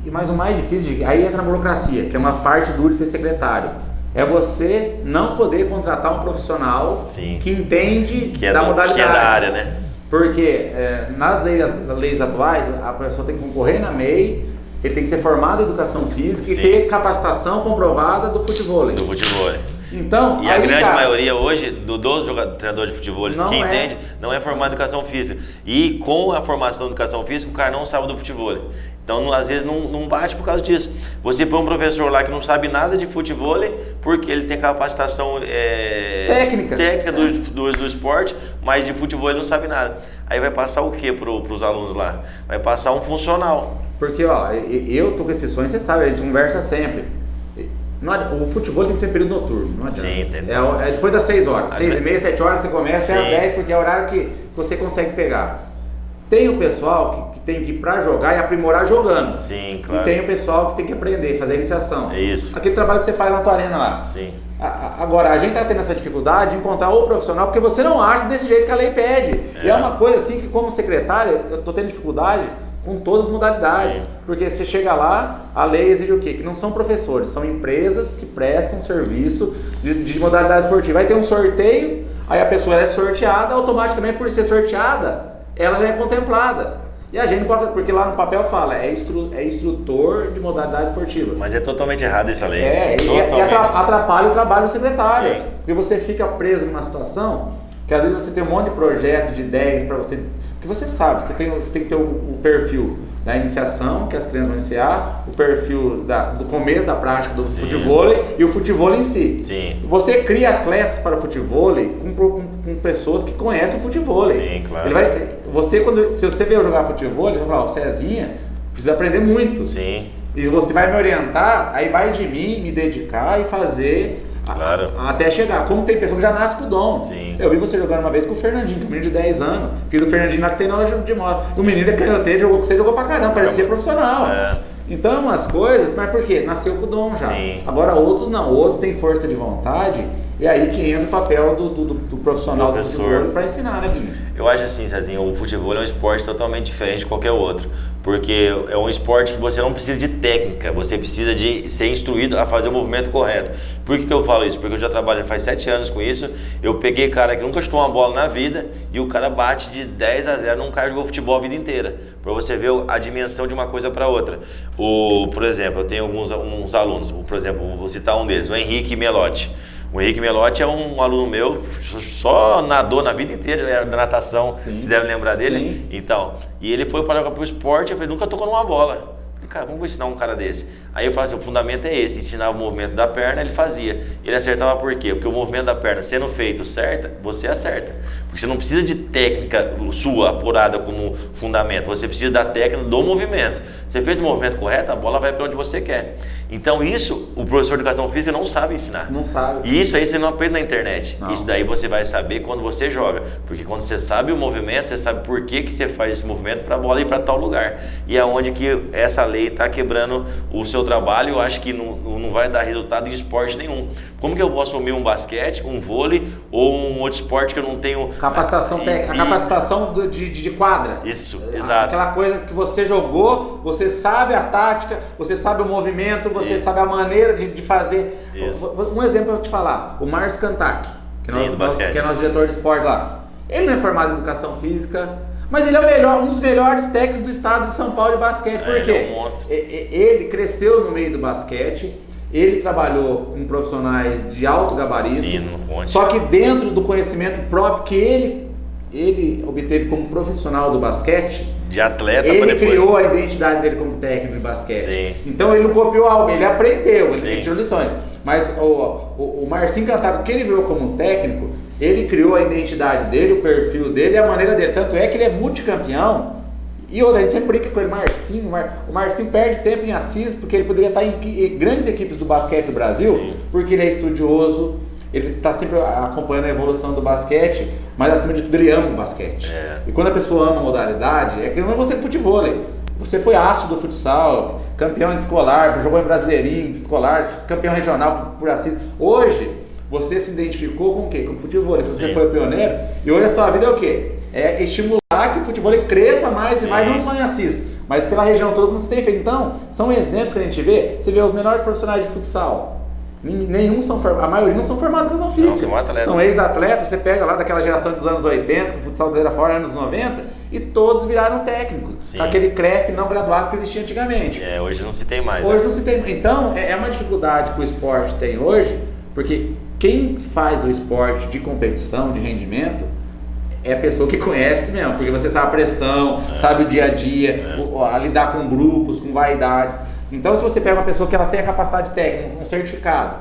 Mas o mais difícil, aí entra a burocracia, que é uma parte dura de ser secretário. É você não poder contratar um profissional que entende da modalidade. Que é da área, né? Porque nas leis atuais, a pessoa tem que concorrer na MEI, ele tem que ser formado em educação física e ter capacitação comprovada do futevôlei. Do futevôlei. Então, e a grande maioria hoje dos treinadores de futebol que entende, não é formado em educação física. E com a formação de educação física, o cara não sabe do futebol. Então, às vezes, não bate por causa disso. Você põe um professor lá que não sabe nada de futebol, porque ele tem capacitação técnica do esporte, mas de futebol ele não sabe nada. Aí vai passar o que para os alunos lá? Vai passar um funcional. Porque, eu tô com esse sonho, você sabe, a gente conversa sempre. O futebol tem que ser período noturno, não adianta. Sim, entendeu? É depois das 6 horas, 6h30, 7 horas você começa, até às 10, porque é o horário que você consegue pegar. Tem o pessoal que tem que ir pra jogar e aprimorar jogando. Sim, claro. E tem o pessoal que tem que aprender, fazer a iniciação. É isso. Aquele trabalho que você faz na tua arena lá. Sim. Agora, a gente tá tendo essa dificuldade de encontrar o profissional, porque você não acha desse jeito que a lei pede. E é uma coisa assim que, como secretário, eu tô tendo dificuldade com todas as modalidades. Sim. Porque você chega lá, a lei exige o quê? Que não são professores, são empresas que prestam serviço de modalidade esportiva. Aí tem um sorteio, aí a pessoa é sorteada, automaticamente por ser sorteada, ela já é contemplada. E a gente pode, porque lá no papel fala, é instrutor de modalidade esportiva. Mas é totalmente errado essa lei. E atrapalha o trabalho do secretário. Sim. Porque você fica preso numa situação que às vezes você tem um monte de projeto, de ideias para você. Porque você sabe, você tem que ter o perfil da iniciação, que as crianças vão iniciar, o perfil do começo da prática do futevôlei e o futevôlei em si. Sim. Você cria atletas para o futevôlei com pessoas que conhecem o futevôlei. Sim, claro. Se você veio jogar futevôlei, você vai falar, o Cezinha precisa aprender muito. Sim. E você vai me orientar, aí vai de mim me dedicar e fazer... Claro. Até chegar. Como tem pessoa que já nasce com o dom. Sim. Eu vi você jogando uma vez com o Fernandinho, que é um menino de 10 anos. Filho do Fernandinho lá que tem na loja de moto. O menino é canhoteiro, jogou com você, jogou pra caramba, parecia profissional. Então, umas coisas, mas por quê? Nasceu com o dom já. Sim. Agora, outros não. Outros têm força de vontade. E aí que entra o papel do profissional do futebol para ensinar, né, Dini? Eu acho assim, Cezinho, o futebol é um esporte totalmente diferente de qualquer outro. Porque é um esporte que você não precisa de técnica, você precisa de ser instruído a fazer o movimento correto. Por que eu falo isso? Porque eu já trabalho faz 7 anos com isso. Eu peguei cara que nunca chutou uma bola na vida e o cara bate de 10-0 num cara que jogou futebol a vida inteira. Para você ver a dimensão de uma coisa para outra. Por exemplo, eu tenho uns alunos, por exemplo, vou citar um deles, o Henrique Melotti. O Henrique Melotti é um aluno meu, só nadou na vida inteira, era da natação, você deve lembrar dele? Sim. Então, e ele foi para o esporte, ele nunca tocou numa bola. Cara, como vou ensinar um cara desse? Aí eu falo assim, o fundamento é esse, ensinava o movimento da perna, ele fazia. Ele acertava por quê? Porque o movimento da perna sendo feito certo, você acerta. Porque você não precisa de técnica sua apurada como fundamento, você precisa da técnica do movimento. Você fez o movimento correto, a bola vai para onde você quer. Então isso, o professor de educação física não sabe ensinar. Não sabe. E isso aí você não aprende na internet. Não. Isso daí você vai saber quando você joga. Porque quando você sabe o movimento, você sabe por que você faz esse movimento para a bola ir para tal lugar. E é onde que essa lei está quebrando o seu trabalho. Eu acho que não vai dar resultado em esporte nenhum. Como que eu posso assumir um basquete, um vôlei ou um outro esporte que eu não tenho... Capacitação técnica, capacitação de quadra. Isso, exato. Aquela coisa que você jogou, você sabe a tática, você sabe o movimento, você sabe a maneira de fazer. Isso. Um exemplo eu vou te falar, o Márcio Cantac, que é nosso diretor de esporte lá. Ele não é formado em educação física, mas ele é um dos melhores técnicos do estado de São Paulo de basquete. Por quê? Ele é um monstro. Ele cresceu no meio do basquete, ele trabalhou com profissionais de alto gabarito. Sim, não conte. Só que dentro do conhecimento próprio que ele obteve como profissional do basquete, de atleta, ele criou a identidade dele como técnico de basquete. Sim. Então ele não copiou algo, ele aprendeu, Sim. ele tirou lições. Mas o Marcinho Cantaco, que ele viu como técnico, ele criou a identidade dele, o perfil dele e a maneira dele. Tanto é que ele é multicampeão E outra, a gente sempre brinca com ele, Marcinho. O Marcinho perde tempo em Assis porque ele poderia estar em grandes equipes do basquete do Brasil, sim, porque ele é estudioso, ele está sempre acompanhando a evolução do basquete, mas acima de tudo ele ama o basquete. E quando a pessoa ama a modalidade, é que não é você que futebol. Você foi astro do futsal, campeão escolar, jogou em Brasileirinho, escolar, campeão regional por Assis. Hoje, você se identificou com o quê? Com o futebol. Você foi o pioneiro. E hoje a sua vida é o quê? É estimular que o futebol cresça mais e mais, não só em Assis, mas pela região toda como você tem feito. Então, são exemplos que a gente vê. Você vê os menores profissionais de futsal. A maioria não são formados em educação física. São ex-atletas, você pega lá daquela geração dos anos 80, que o futsal era fora nos anos 90, e todos viraram técnicos, com aquele CREF não graduado que existia antigamente. Hoje não se tem mais. Hoje não se tem. Então, é uma dificuldade que o esporte tem hoje, porque quem faz o esporte de competição, de rendimento, é a pessoa que conhece mesmo, porque você sabe a pressão, sabe o dia a dia, a lidar com grupos, com vaidades. Então, se você pega uma pessoa que ela tem a capacidade técnica, um certificado,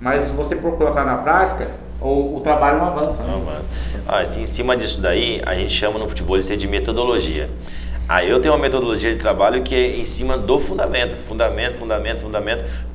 mas se você for colocar na prática, o trabalho não avança. Não avança. Assim, em cima disso daí, a gente chama no futebol isso de metodologia. Eu tenho uma metodologia de trabalho que é em cima do fundamento,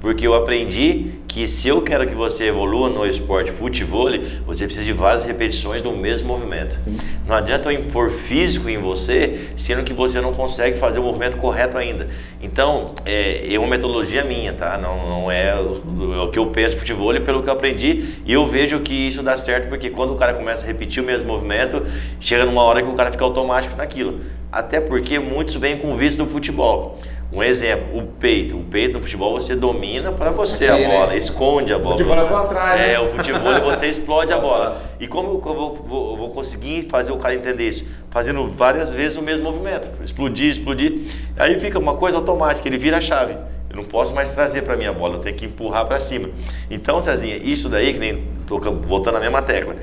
porque eu aprendi que se eu quero que você evolua no esporte futebol, você precisa de várias repetições do mesmo movimento. Sim. Não adianta eu impor físico em você, sendo que você não consegue fazer o movimento correto ainda. Então, é uma metodologia minha, tá? Não é o que eu penso de futebol, pelo que eu aprendi, e eu vejo que isso dá certo, porque quando o cara começa a repetir o mesmo movimento, chega numa hora que o cara fica automático naquilo. Até porque muitos vêm com o vício do futebol. Um exemplo, o peito. O peito no futebol você domina para você a bola, esconde a bola. O futebol é contrário, né? O futebol você explode a bola. E como eu vou conseguir fazer o cara entender isso? Fazendo várias vezes o mesmo movimento. Explodir. Aí fica uma coisa automática, ele vira a chave. Eu não posso mais trazer para minha bola, eu tenho que empurrar para cima. Então, Cezinha, isso daí, que nem estou voltando à mesma tecla.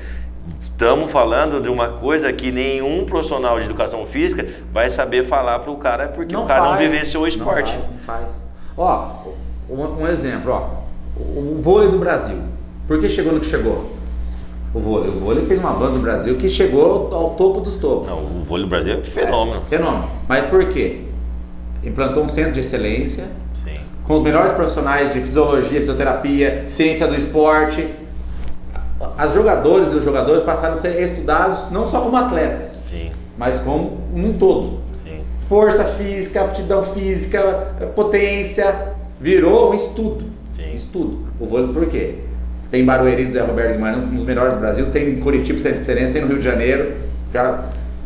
Estamos falando de uma coisa que nenhum profissional de educação física vai saber falar para o cara, porque o cara não vivenciou o esporte. Não faz. Um exemplo, o vôlei do Brasil. Por que chegou no que chegou? O vôlei fez um avanço no Brasil que chegou ao topo dos topos. Não, o vôlei do Brasil é fenômeno. Fenômeno. Mas por quê? Implantou um centro de excelência, sim, com os melhores profissionais de fisiologia, fisioterapia, ciência do esporte. As jogadoras e os jogadores passaram a ser estudados não só como atletas, sim, mas como um todo. Sim. Força física, aptidão física, potência, virou um estudo. Sim. Estudo. O vôlei por quê? Tem em Barueri do Zé Roberto Guimarães, um dos melhores do Brasil, tem em Curitiba, Centro de Excelência, tem no Rio de Janeiro.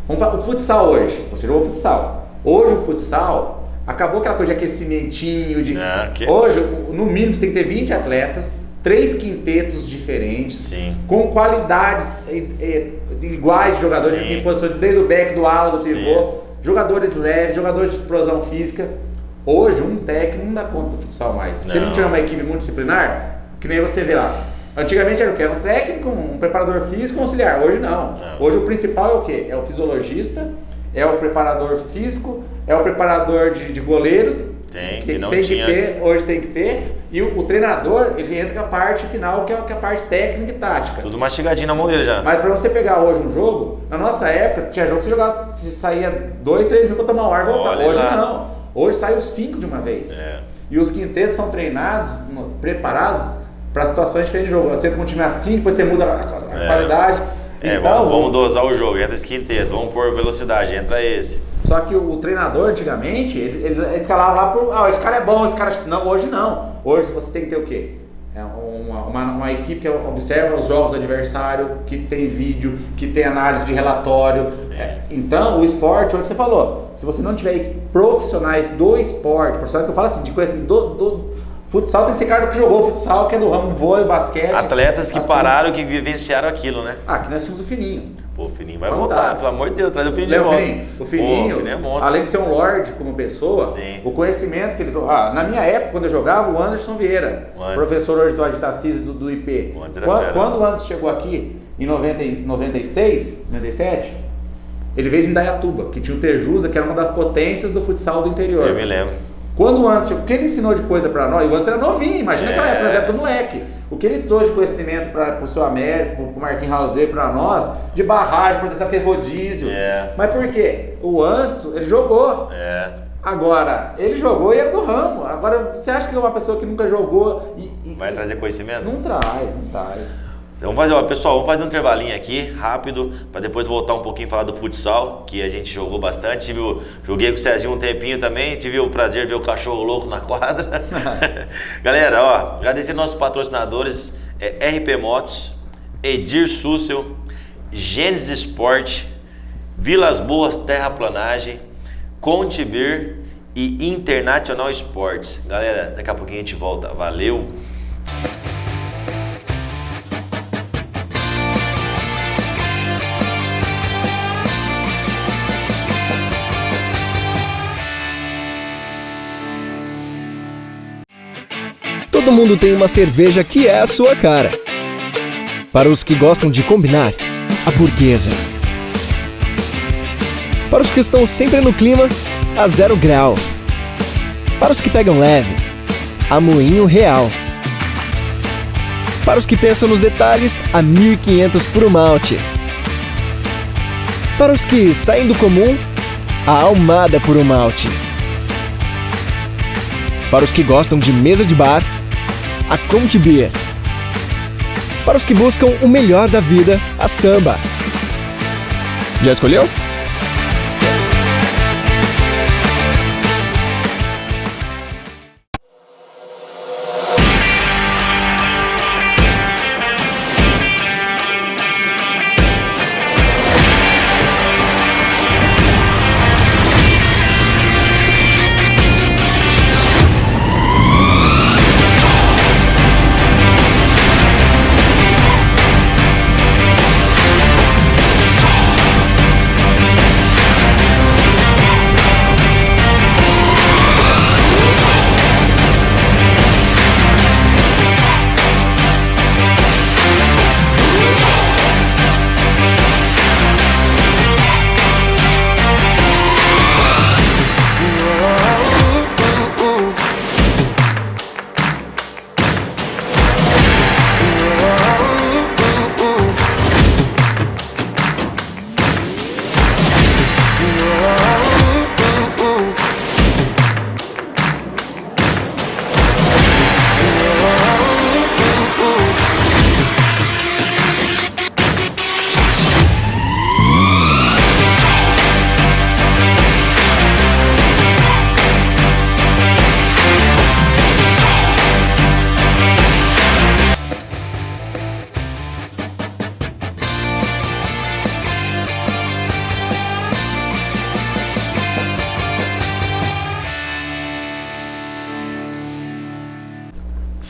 Vamos falar, o futsal hoje, você jogou futsal. Hoje o futsal acabou aquela coisa de aquecimentinho, Hoje, no mínimo, você tem que ter 20 atletas, 3 quintetos diferentes, sim, com qualidades iguais de jogadores, em posições, desde o back, do ala, do pivô, sim, jogadores leves, jogadores de explosão física. Hoje, um técnico não dá conta do futsal mais. Se ele não tiver uma equipe multidisciplinar, que nem você vê lá. Antigamente era o quê? Era um técnico, um preparador físico, um auxiliar. Hoje não. Hoje o principal é o quê? É o fisiologista, é o preparador físico, é o preparador de goleiros. Hoje tem que ter, e o treinador, ele entra com a parte final, que é a parte técnica e tática. Tudo mastigadinho na mão dele já. Mas pra você pegar hoje um jogo, na nossa época, tinha jogo que você saía 2, 3 mil pra tomar um ar e voltar. Hoje não. Hoje saiu 5 de uma vez. E os quintetos são treinados, preparados para situações diferentes de jogo. Você entra com um time assim, depois você muda a qualidade. Então, vamos dosar o jogo, entra esse quinteto, vamos pôr velocidade, entra esse. Só que o treinador, antigamente, ele escalava lá por... esse cara é bom, esse cara... Não, hoje não. Hoje você tem que ter o quê? Uma equipe que observa os jogos do adversário, que tem vídeo, que tem análise de relatório. Então, o esporte, onde você falou, se você não tiver profissionais do esporte, profissionais que eu falo assim, de conhecimento do futsal, tem que ser cara que jogou futsal, que é do ramo vôlei, basquete. Atletas que pararam, que vivenciaram aquilo, né? Aqui nós tínhamos o Fininho. Pô, o Fininho vai voltar, pelo amor de Deus, traz o Fininho de volta. O Fininho é monstro. Além de ser um lord como pessoa, sim, o conhecimento que ele... na minha época, quando eu jogava, o Anderson Vieira, professor hoje do Agitacis do IP. Quando o Anderson chegou aqui, em 96, 97, ele veio de Indaiatuba, que tinha o Tejusa, que era uma das potências do futsal do interior. Eu me lembro. Quando o Anderson, o que ele ensinou de coisa pra nós, o Anderson era novinho, imagina aquela época, nós éramos moleque. O que ele trouxe de conhecimento para o seu Américo, para o Marquinhos Raulzê, para nós, de barragem, proteção, aquele rodízio. Mas por quê? O Anso, ele jogou. Agora, ele jogou e era do ramo. Agora, você acha que é uma pessoa que nunca jogou vai trazer conhecimento? Não traz. Vamos fazer, pessoal, vamos fazer um intervalinho aqui, rápido, para depois voltar um pouquinho e falar do futsal, que a gente jogou bastante. Joguei com o Cezinho um tempinho também, tive o prazer de ver o cachorro louco na quadra. Galera, ó, agradecer nossos patrocinadores, RP Motos, Edir Sussel, Gênesis Sport, Vilas Boas Terraplanagem, Contibir e International Sports. Galera, daqui a pouquinho a gente volta. Valeu! Todo mundo tem uma cerveja que é a sua cara. Para os que gostam de combinar, a Burguesa. Para os que estão sempre no clima, a 0 Grau. Para os que pegam leve, a Moinho Real. Para os que pensam nos detalhes, a 1500 Puro Malte. Para os que saem do comum, a Almada Puro Malte. Para os que gostam de mesa de bar, a Conte Beer. Para os que buscam o melhor da vida, a Samba. Já escolheu?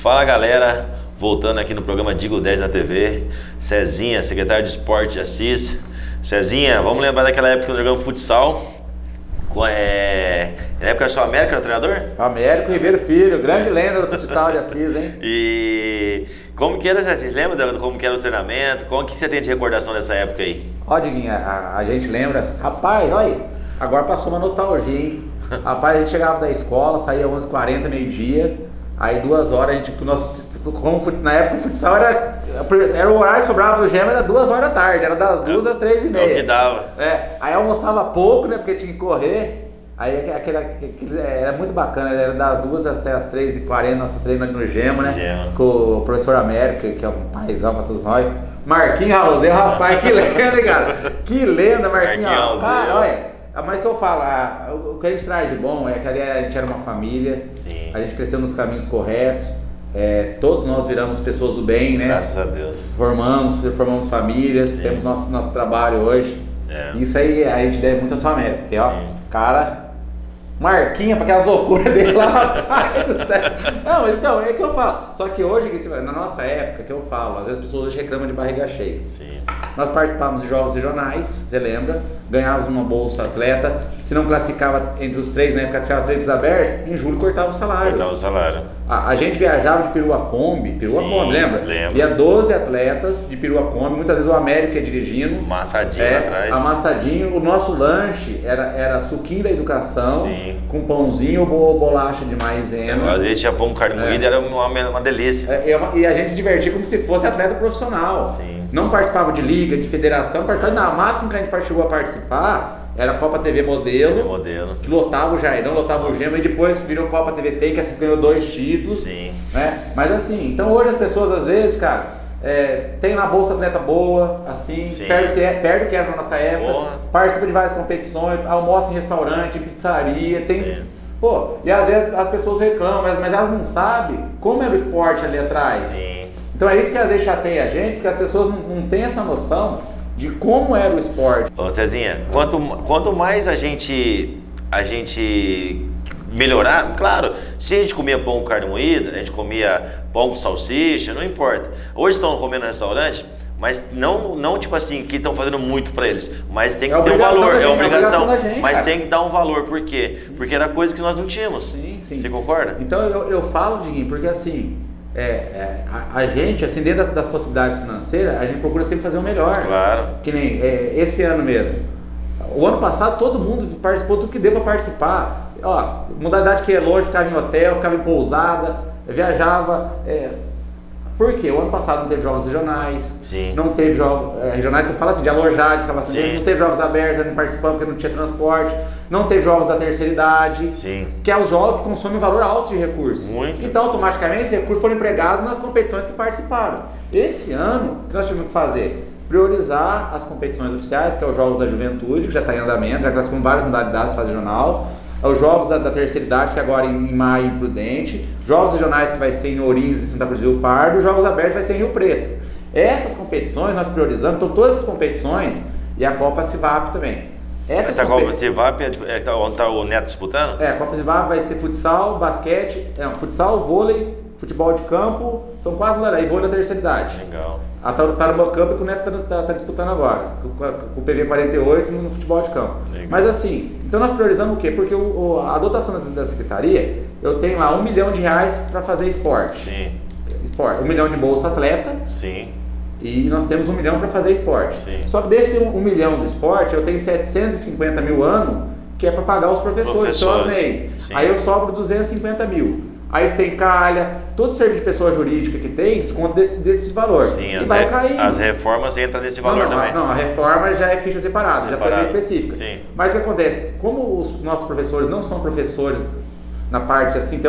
Fala galera, voltando aqui no programa Digo 10 na TV, Cezinha, secretário de Esporte de Assis. Cezinha, vamos lembrar daquela época que nós jogamos futsal. Na época era só Américo, era o treinador? Américo Ribeiro Filho, grande lenda do futsal de Assis, hein? E como que era, Cezinha? Você lembra como que era os treinamentos? Como que você tem de recordação dessa época aí? Ó, Diguinho, a gente lembra, rapaz, olha, agora passou uma nostalgia, hein? Rapaz, a gente chegava da escola, saía 11h40, meio-dia, aí 2 horas, a gente, na época o futsal era o horário que sobrava do Gema, era 2 horas da tarde, era das 2 às 3h30. É o que dava. Aí almoçava pouco, né, porque tinha que correr, aí era muito bacana, era das 2 até as 3h40, nosso treino ali no Gema, né, Gema. Com o professor América, que é um paizão pra todos nós, Marquinhos Raulzê, rapaz, que lenda, cara, que lenda, Marquinhos Raulzê, cara, olha. Mas o que eu falo, o que a gente traz de bom é que ali a gente era uma família. Sim. A gente cresceu nos caminhos corretos, todos nós viramos pessoas do bem, né? Graças a Deus. Formamos famílias, Sim. Temos nosso trabalho hoje. Isso aí a gente deve muito à sua América, porque ó, cara, Marquinha, para aquelas loucuras dele lá, rapaz do céu. Não, mas então, é que eu falo. Só que hoje, na nossa época, que eu falo, às vezes as pessoas hoje reclamam de barriga cheia. Sim. Nós participávamos de jogos regionais, você lembra? Ganhávamos uma bolsa atleta. Se não classificava entre os 3, né? Classificava 3 abertos, em julho cortava o salário. Cortava o salário. A gente viajava de perua Kombi, lembra? Lembro. Ia 12 atletas de perua Kombi, muitas vezes o América dirigindo. Amassadinho atrás. Amassadinho. O nosso lanche era suquinho da educação, Sim. com pãozinho ou bolacha de maisena. Às vezes tinha pão com carne moída, era uma delícia. E a gente se divertia como se fosse atleta profissional. Sim. Não participava de liga, de federação, participava, na máxima que a gente chegou a participar era a Copa TV Modelo, que lotava o Jairão, lotava o Gema, e depois virou Copa TV Tem, que assim ganhou 2 títulos. Sim. Né? Mas assim, então hoje as pessoas às vezes, cara, tem na bolsa atleta boa, assim, perde o que era na nossa época, participa de várias competições, almoça em restaurante, em pizzaria, tem... Sim. Pô, e às vezes as pessoas reclamam, mas elas não sabem como era o esporte ali atrás. Sim. Então é isso que às vezes chateia a gente, porque as pessoas não têm essa noção de como era o esporte. Ô Cezinha, quanto mais a gente melhorar, claro, se a gente comia pão com carne moída, a gente comia pão com salsicha, não importa. Hoje estão comendo no restaurante, mas não tipo assim, que estão fazendo muito para eles, mas tem que ter um valor, é obrigação, mas tem que dar um valor, por quê? Porque era coisa que nós não tínhamos. Sim. Você concorda? Então eu falo, Diguinho, porque assim, a gente, assim, dentro das possibilidades financeiras, a gente procura sempre fazer o melhor. Claro. Que nem esse ano mesmo. O ano passado todo mundo participou tudo que deu para participar. Ó, modalidade que é longe, ficava em hotel, ficava em pousada, viajava. Por quê? O ano passado não teve jogos regionais. Sim. Não teve jogos regionais que eu falo assim, de alojar, de falar assim, Sim. não teve jogos abertos, não participamos porque não tinha transporte. Não teve jogos da terceira idade. Sim. Que é os jogos que consomem um valor alto de recursos. Muito. Então, automaticamente, esses recursos foram empregados nas competições que participaram. Esse ano, o que nós tivemos que fazer? Priorizar as competições oficiais, que é os Jogos da Juventude, que já está em andamento, já classificamos várias modalidades para fase regional. Os Jogos da terceira idade, que agora em maio em Prudente. Jogos regionais, que vai ser em Ourinhos e Santa Cruz do Rio Pardo. Jogos abertos vai ser em Rio Preto. Essas competições nós priorizamos, então todas as competições e a Copa Civap também. Essa Copa Civap onde está o Neto disputando? A Copa Civap vai ser futsal, basquete, futsal, vôlei, futebol de campo, são 4 modalidades, e vôlei da terceira idade. Legal. A Tarumba Campo que o Neto tá disputando agora, com o PV 48 no futebol de campo. Legal. Mas assim, então nós priorizamos o quê? Porque a dotação da Secretaria, eu tenho lá R$1 milhão para fazer esporte. Sim. Esporte, 1 milhão de bolsa atleta. Sim. E nós temos 1 milhão para fazer esporte. Sim. Só que desse 1 milhão do esporte, eu tenho 750 mil ano, que é para pagar os professores. Aí eu sobro 250 mil. Aí você tem calha, todo serviço de pessoa jurídica que tem, desconto desse valor. Sim, e vai cair. As reformas entram nesse valor também. Não, a reforma já é ficha separada, já foi bem específica. Sim. Mas o que acontece? Como os nossos professores não são professores na parte assim,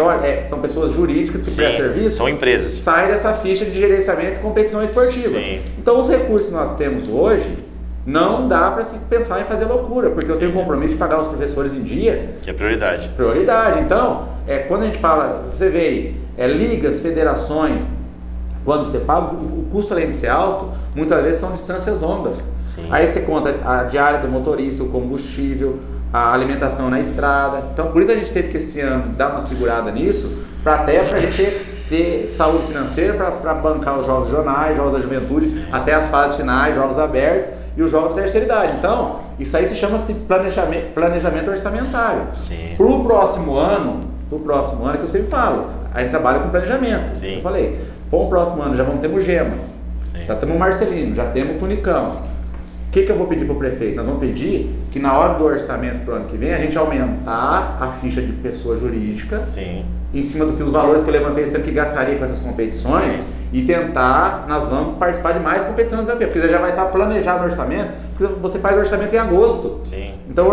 são pessoas jurídicas que prestam serviço, são empresas. Sai dessa ficha de gerenciamento e competição esportiva. Sim. Então os recursos que nós temos hoje, não dá para se pensar em fazer loucura, porque eu tenho compromisso de pagar os professores em dia. Que é prioridade. Prioridade. Então, quando a gente fala, você vê aí, ligas, federações, quando você paga, o custo além de ser alto, muitas vezes são distâncias longas. Sim. Aí você conta a diária do motorista, o combustível, a alimentação na estrada. Então, por isso a gente teve que esse ano dar uma segurada nisso, para a gente ter saúde financeira para bancar os jogos regionais, jogos da juventude, sim, até as fases finais, jogos abertos e os jogos da terceira idade. Então, isso aí se chama-se planejamento orçamentário. Para o próximo ano, que eu sempre falo, a gente trabalha com planejamento. Sim. Eu falei, para o próximo ano já vamos ter o Gema, sim, já temos o Marcelino, já temos o Tunicão. O que eu vou pedir para o prefeito? Nós vamos pedir que na hora do orçamento para o ano que vem, a gente aumentar a ficha de pessoa jurídica, sim, em cima do que os valores que eu levantei esse ano que gastaria com essas competições, sim, e tentar, nós vamos participar de mais competições também, porque já vai estar planejado o orçamento, porque você faz o orçamento em agosto. Sim. Então,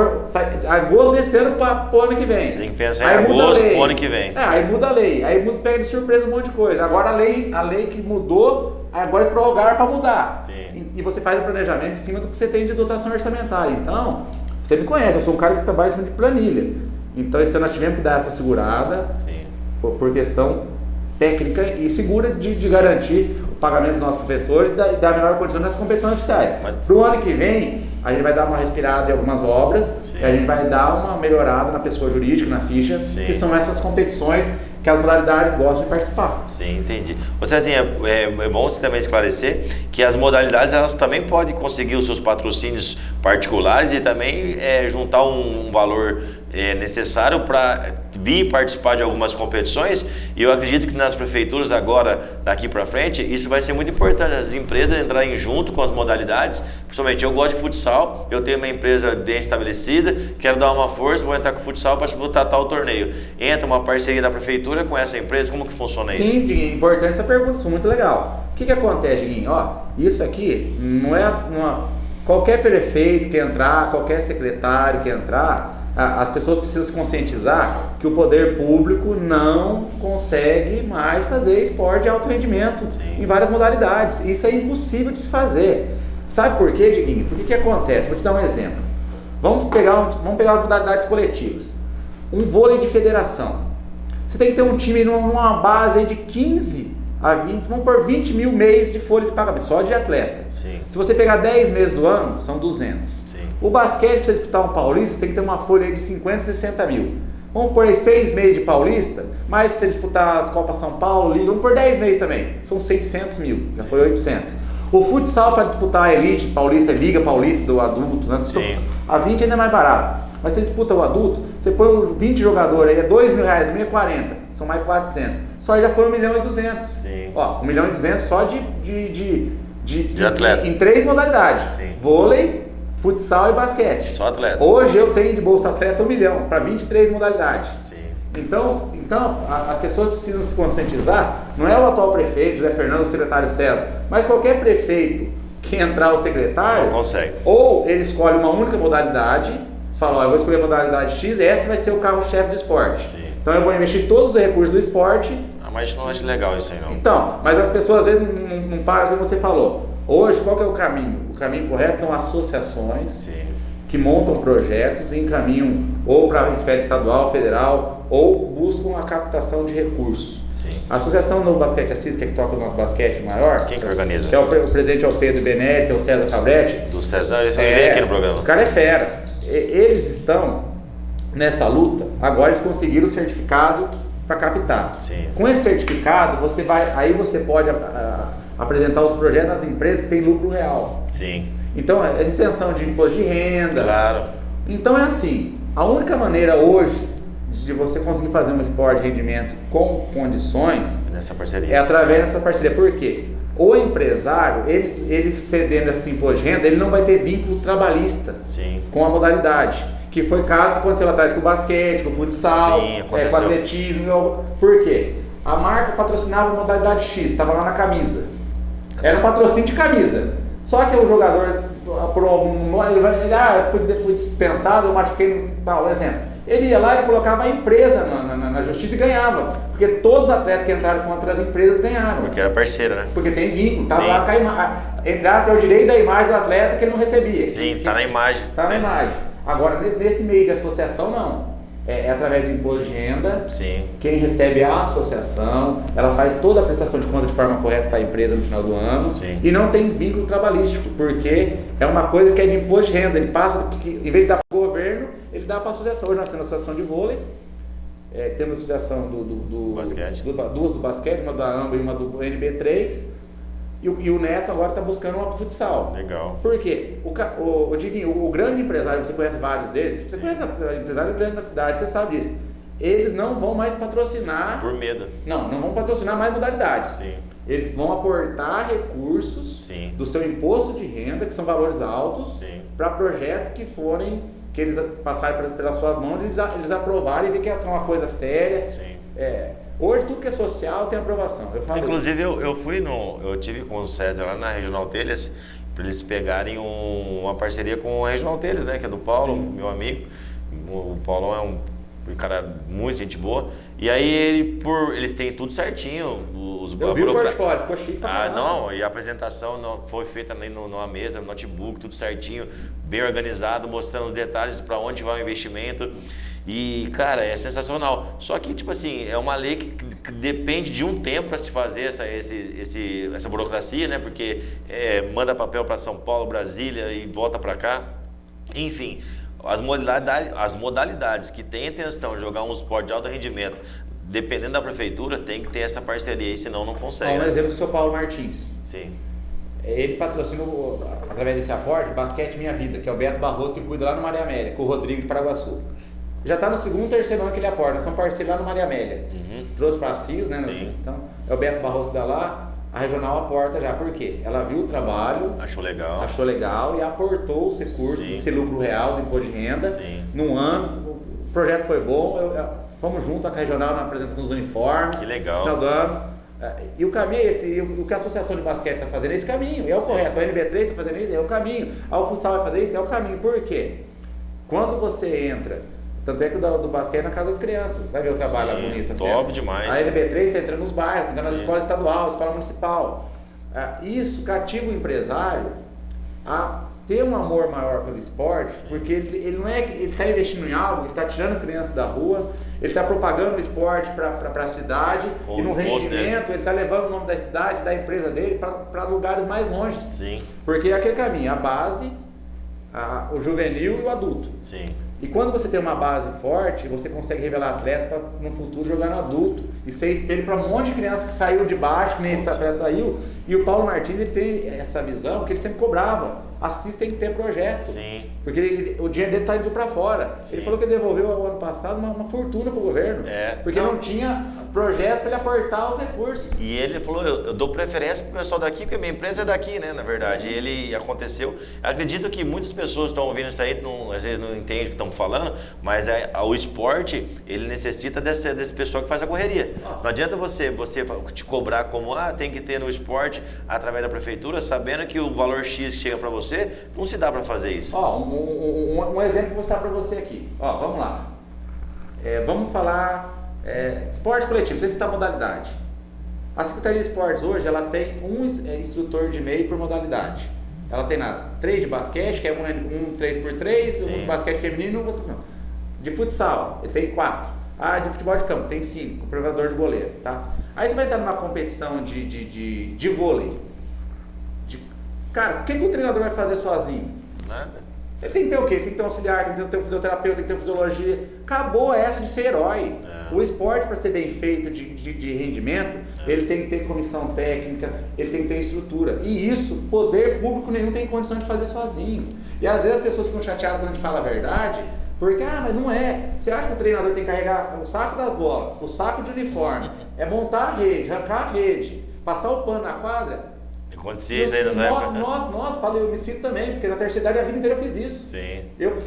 agosto desse ano para o ano que vem. Você tem que pensar em agosto para o ano que vem. Aí muda a lei, pega de surpresa um monte de coisa. Agora a lei que mudou, agora é prorrogar para mudar. Sim. E você faz o planejamento em cima do que você tem de dotação orçamentária. Então, você me conhece, eu sou um cara que trabalha em cima de planilha. Então, esse ano nós tivemos que dar essa segurada, sim, por questão técnica e segura de garantir o pagamento dos nossos professores e dar a melhor condição nessas competições oficiais. Para o ano que vem, a gente vai dar uma respirada em algumas obras, sim, e a gente vai dar uma melhorada na pessoa jurídica, na ficha, sim, que são essas competições que as modalidades gostam de participar. Sim, entendi. Ô Cezinha, é bom você também esclarecer que as modalidades elas também podem conseguir os seus patrocínios particulares e também juntar um valor necessário para vir participar de algumas competições, e eu acredito que nas prefeituras agora, daqui para frente, isso vai ser muito importante, as empresas entrarem junto com as modalidades. Principalmente eu gosto de futsal, eu tenho uma empresa bem estabelecida, quero dar uma força, vou entrar com o futsal para disputar tal torneio. Entra uma parceria da prefeitura com essa empresa, como que funciona isso? Sim, Diguinho, importante essa pergunta, isso é muito legal. O que acontece, Diguinho? Isso aqui não é qualquer prefeito que entrar, qualquer secretário que entrar, as pessoas precisam se conscientizar que o poder público não consegue mais fazer esporte de alto rendimento em várias modalidades. Isso é impossível de se fazer. Sabe por quê, Diguinho? Por que acontece? Vou te dar um exemplo. Vamos pegar as modalidades coletivas. Um vôlei de federação. Você tem que ter um time numa base aí de 15 a 20, vamos por 20 mil meses de folha de pagamento, só de atleta. Sim. Se você pegar 10 meses do ano, são 200. Sim. O basquete, para você disputar um paulista, tem que ter uma folha aí de 50, 60 mil. Vamos por aí 6 meses de paulista, mais para você disputar as Copas São Paulo, Liga, vamos por 10 meses também, são 600 mil, já foi 800. O futsal para disputar a elite paulista, Liga Paulista do adulto, a 20 ainda é mais barato. Mas você disputa o adulto, você põe 20 jogadores aí, é R$2 mil, 1.040, são mais 400. Só aí já foi 1.200.000. Sim. 1.200.000 só de atleta. Em 3 modalidades. Sim. Vôlei, futsal e basquete. Só atleta. Hoje eu tenho de Bolsa Atleta 1 milhão, para 23 modalidades. Sim. Então as pessoas precisam se conscientizar, não é o atual prefeito, José Fernando, o secretário César, mas qualquer prefeito que entrar o secretário, não consegue. Ou ele escolhe uma única modalidade, fala, eu vou escolher a modalidade X, essa vai ser o carro-chefe do esporte. Sim. Então eu vou investir todos os recursos do esporte. Mas não acho legal isso aí não. Então, mas as pessoas às vezes não param, como você falou. Hoje, qual que é o caminho? O caminho correto são associações. Sim. Que montam projetos e encaminham ou para a esfera estadual, federal, ou buscam a captação de recursos. Sim. A Associação do Basquete Assis, que toca o nosso basquete maior, quem que organiza? Que é o presidente é o Pedro Benetti, é o César Fabretti. Do César, eles vêm aqui no programa. Os caras é fera. Eles estão nessa luta, agora eles conseguiram o certificado para captar. Sim. Com esse certificado, você pode apresentar os projetos das empresas que têm lucro real. Sim. Então, é isenção de imposto de renda. Claro. Então é assim, a única maneira hoje de você conseguir fazer um esporte de rendimento com condições nessa parceria. É através dessa parceria. Por quê? O empresário, ele cedendo esse imposto de renda, ele não vai ter vínculo trabalhista. Sim. Com a modalidade. Que foi o caso que aconteceu lá atrás com o basquete, com o futsal, com o atletismo. Por quê? A marca patrocinava a modalidade X, estava lá na camisa. Era um patrocínio de camisa. Só que o jogador, foi dispensado, eu machuquei, tal, exemplo. Ele ia lá e colocava a empresa na justiça e ganhava. Porque todos os atletas que entraram contra as empresas ganharam. Porque era parceira, né? Porque tem vínculo, tá lá com entre aspas, é o direito da imagem do atleta que ele não recebia. Sim, tá na imagem. Tá na imagem. Agora, nesse meio de associação, não. É através do imposto de renda. Sim. Quem recebe é a associação, ela faz toda a prestação de conta de forma correta para a empresa no final do ano. Sim. E não tem vínculo trabalhístico, porque é uma coisa que é de imposto de renda. Ele passa, em vez de dar para o governo, ele dá para a associação. Hoje nós temos a associação de vôlei, temos a associação do basquete. Duas do basquete, uma da AMBA e uma do NB3. E o Neto agora está buscando uma futsal. Legal. Por quê? O Diguinho, o grande empresário, você conhece vários deles, você conhece empresário grande na cidade, você sabe disso. Eles não vão mais patrocinar... Por medo. Não vão patrocinar mais modalidades. Sim. Eles vão aportar recursos do seu imposto de renda, que são valores altos, para projetos que eles passarem pelas suas mãos, eles aprovarem e ver que é uma coisa séria. Sim. Hoje tudo que é social tem aprovação. Inclusive eu tive com o César lá na Regional Telhas, para eles pegarem uma parceria com a Regional Telhas, né, que é do Paulo, meu amigo. O Paulão é um cara muito gente boa. E aí eles têm tudo certinho. Eu vi o portfólio, ficou chique pra caramba. Não, e a apresentação foi feita ali numa mesa, no notebook, tudo certinho, bem organizado, mostrando os detalhes para onde vai o investimento. E, cara, é sensacional. Só que, tipo assim, é uma lei que depende de um tempo para se fazer essa burocracia, né? Porque manda papel para São Paulo, Brasília e volta para cá. Enfim, as modalidades que têm a intenção de jogar um esporte de alto rendimento dependendo da prefeitura, tem que ter essa parceria aí, senão não consegue. Um exemplo do seu Paulo Martins. Sim. Ele patrocina, através desse aporte, Basquete Minha Vida, que é o Beto Barroso, que cuida lá no Maria Amélia, com o Rodrigo de Paraguaçu. Já está no segundo, terceiro ano que ele aporta, nós somos parceiros lá no Maria Amélia. Trouxe para a CIS, né? Sim. Então, é o Beto Barroso da lá, a regional aporta já. Por quê? Ela viu o trabalho, Achou legal e aportou os recursos, esse lucro real do imposto de renda. Sim. Num ano, o projeto foi bom, fomos junto com a regional na apresentação dos uniformes. Que legal. No final do ano. E o caminho é esse, e o que a Associação de Basquete está fazendo é esse caminho, é o correto. A NB3 está fazendo isso, é o caminho. O futsal vai fazer isso, é o caminho. Por quê? Quando você entra, tanto é que o do basquete é na casa das crianças, vai ver o trabalho lá bonito. Top demais. A NB3 está entrando nos bairros, está nas escolas estaduais, escola municipal. Isso cativa o empresário a ter um amor maior pelo esporte, porque ele não é que ele está investindo em algo, ele está tirando criança da rua, ele está propagando o esporte para a cidade, e no rendimento ele está levando o nome da cidade, da empresa dele para lugares mais longe. Sim. Porque é aquele caminho, a base, o juvenil e o adulto. Sim. E quando você tem uma base forte, você consegue revelar atleta para no futuro jogar no adulto e ser espelho para um monte de criança que saiu de baixo, que nem essa saiu. E o Paulo Martins, ele tem essa visão, porque ele sempre cobrava. Assis tem que ter projeto. Sim. Porque o dinheiro dele está indo para fora. Sim. Ele falou que devolveu o ano passado uma fortuna para o governo. Porque não tinha projetos para ele aportar os recursos. E ele falou, eu dou preferência para o pessoal daqui, porque minha empresa é daqui, né, na verdade. E ele aconteceu. Acredito que muitas pessoas estão ouvindo isso aí, às vezes não entendem o que estamos falando, mas o esporte, ele necessita desse pessoal que faz a correria. Não adianta você te cobrar como, tem que ter no esporte através da prefeitura, sabendo que o valor X que chega para você, não se dá para fazer isso. Um exemplo que eu vou citar para você aqui. Vamos lá. Vamos falar esporte coletivo, sem citar modalidade. A Secretaria de Esportes hoje, ela tem um instrutor de meio por modalidade. Ela tem 3 de basquete, que é um 3x3, um de basquete feminino, não. De futsal, ele tem 4. De futebol de campo, tem 5, preparador de goleiro, tá? Aí você vai estar numa competição de vôlei. Cara, o que o treinador vai fazer sozinho? Nada. Ele tem que ter o quê? Tem que ter um auxiliar, tem que ter um fisioterapeuta, tem que ter fisiologia. Acabou essa de ser herói. O esporte, para ser bem feito de rendimento, ele tem que ter comissão técnica, ele tem que ter estrutura. E isso, poder público nenhum tem condição de fazer sozinho. E às vezes as pessoas ficam chateadas quando a gente fala a verdade, porque, mas não é. Você acha que o treinador tem que carregar o saco da bola, o saco de uniforme, montar a rede, arrancar a rede, passar o pano na quadra? Acontecia isso aí nessa época. Eu me sinto também, porque na terceira idade a vida inteira eu fiz isso. Sim. Eu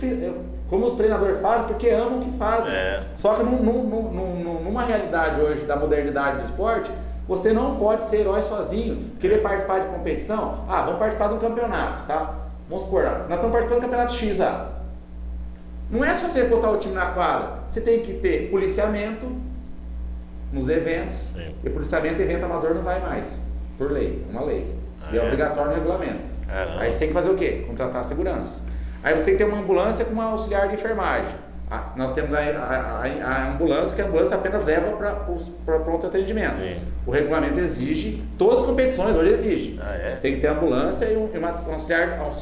como os treinadores fazem, porque amam o que fazem. Só que numa realidade hoje da modernidade do esporte, você não pode ser herói sozinho. Querer participar de competição, vamos participar de um campeonato, tá? Vamos supor, nós estamos participando do campeonato X, Não é só você botar o time na quadra, você tem que ter policiamento nos eventos. Sim. E policiamento, evento amador não vai mais, por lei, uma lei. E é obrigatório no regulamento. Aí você tem que fazer o quê? Contratar a segurança. Aí você tem que ter uma ambulância com uma auxiliar de enfermagem. Nós temos a ambulância, que a ambulância apenas leva para pronto atendimento. Sim. O regulamento exige, todas as competições hoje exigem. Tem que ter ambulância e no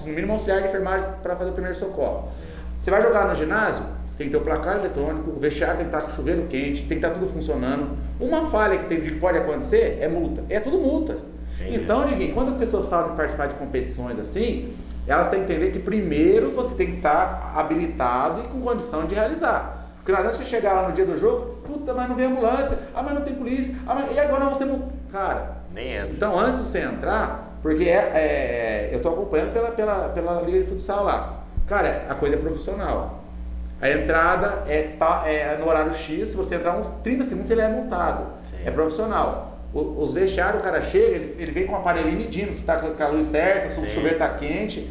mínimo um auxiliar de enfermagem para fazer o primeiro socorro. Sim. Você vai jogar no ginásio, tem que ter o placar eletrônico, o vestiário tem que estar com chuveiro quente, tem que estar tudo funcionando. Uma falha que pode acontecer é multa. É tudo multa. Entendi. Então, Diguinho, quando as pessoas falam de participar de competições assim, elas têm que entender que primeiro você tem que estar habilitado e com condição de realizar. Porque não adianta você chegar lá no dia do jogo, mas não vem ambulância, mas não tem polícia, e agora você não... Cara, nem entra. Então antes de você entrar, porque eu estou acompanhando pela Liga de Futsal lá. Cara, a coisa é profissional. A entrada é no horário X, se você entrar uns 30 segundos ele é multado. Sim. É profissional. Os vestiários, o cara chega, ele vem com um aparelhinho medindo se está com a luz certa, se o chuveiro está quente.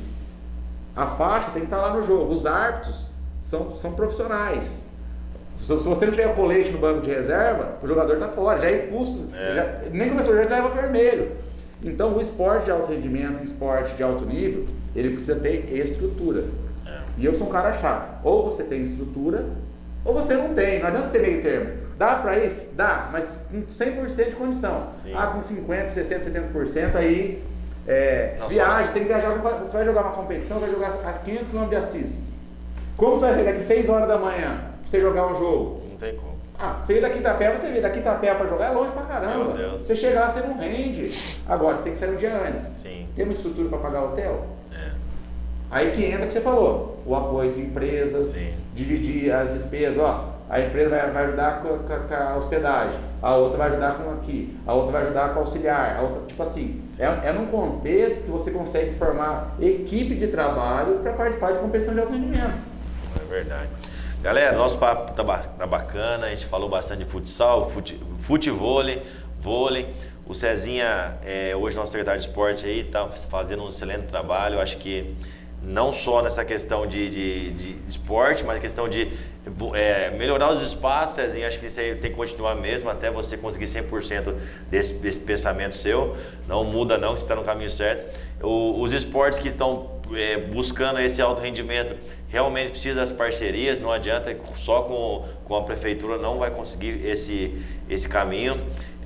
A faixa tem que estar lá no jogo. Os árbitros são profissionais. Se você não tiver colete no banco de reserva, o jogador está fora, já é expulso. Nem começou o jogo, já leva vermelho. Então o esporte de alto rendimento, o esporte de alto nível, ele precisa ter estrutura. E eu sou um cara chato. Ou você tem estrutura, ou você não tem. Não adianta você ter meio termo. Dá pra isso? Dá, mas com 100% de condição. Sim. Com 50%, 60%, 70% aí viagem, tem que viajar. Você vai jogar uma competição, vai jogar a 500 km de Assis. Como você vai sair daqui 6 horas da manhã pra você jogar um jogo? Não tem como. Você ir daqui Itapeva, você vê daqui Itapeva pra jogar é longe pra caramba. Meu Deus. Você chega lá, você não rende. Agora, você tem que sair um dia antes. Sim. Tem uma estrutura pra pagar hotel? É. Aí que entra que você falou, o apoio de empresas, Sim. dividir as despesas, a empresa vai ajudar com a hospedagem, a outra vai ajudar com aqui, a outra vai ajudar com o auxiliar, a outra, tipo assim, é num contexto que você consegue formar equipe de trabalho para participar de competição de alto rendimento. É verdade. Galera, nosso papo tá bacana, a gente falou bastante de futsal, futevôlei, vôlei. O Cezinha, hoje nosso secretário de esporte aí, tá fazendo um excelente trabalho. Eu acho que não só nessa questão de esporte, mas a questão de melhorar os espaços, Cezinha, acho que isso aí tem que continuar mesmo até você conseguir 100% desse pensamento seu. Não muda não, que você está no caminho certo. Os esportes que estão buscando esse alto rendimento realmente precisa das parcerias, não adianta, só com a prefeitura não vai conseguir esse caminho.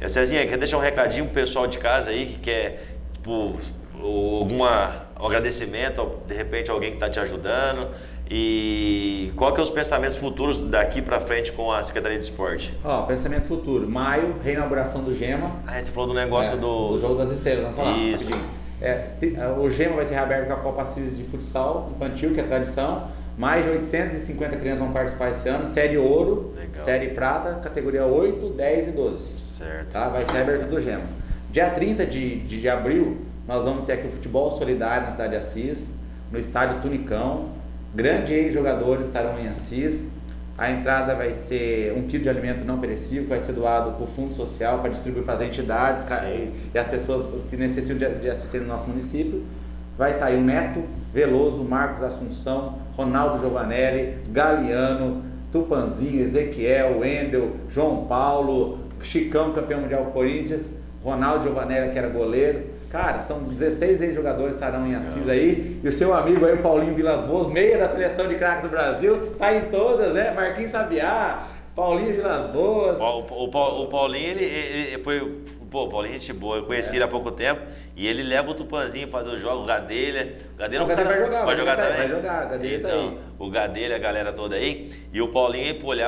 Cezinha, quer deixar um recadinho pro pessoal de casa aí que quer, tipo, algum agradecimento, de repente alguém que está te ajudando, e qual que é os pensamentos futuros daqui para frente com a Secretaria de Esporte? Pensamento futuro, maio, reinauguração do GEMA. Você falou do negócio do Jogo das Estrelas, nós falamos. Isso. O GEMA vai ser reaberto com a Copa Assis de Futsal Infantil, que é tradição. Mais de 850 crianças vão participar esse ano, série ouro, legal. Série prata, categoria 8, 10 e 12. Certo. Tá? Vai ser aberto do GEMA. Dia 30 de abril, nós vamos ter aqui o futebol solidário na cidade de Assis, no estádio Tunicão. Grandes ex-jogadores estarão em Assis. A entrada vai ser 1 quilo de alimento não perecível, que vai ser doado para o Fundo Social, para distribuir para as entidades e as pessoas que necessitam de assistir no nosso município. Vai estar aí o Neto, Veloso, Marcos Assunção, Ronaldo Giovanelli, Galeano, Tupanzinho, Ezequiel, Wendel, João Paulo, Chicão, campeão mundial do Corinthians, Ronaldo Giovanelli, que era goleiro. Cara, são 16 ex-jogadores que estarão em Assis aí. E o seu amigo aí, o Paulinho Vilas Boas, meia da seleção de craques do Brasil, tá em todas, né? Marquinhos Sabiá, Paulinho Vilas Boas. O Paulinho, ele foi... Pô, Paulinho, gente boa, eu conheci ele há pouco tempo e ele leva o Tupanzinho para fazer o jogo, o Gadelha. O Gadelha vai jogar também? Vai jogar, o Gadelha tá aí. O Gadelha, a galera toda aí. E o Paulinho, pô, ele é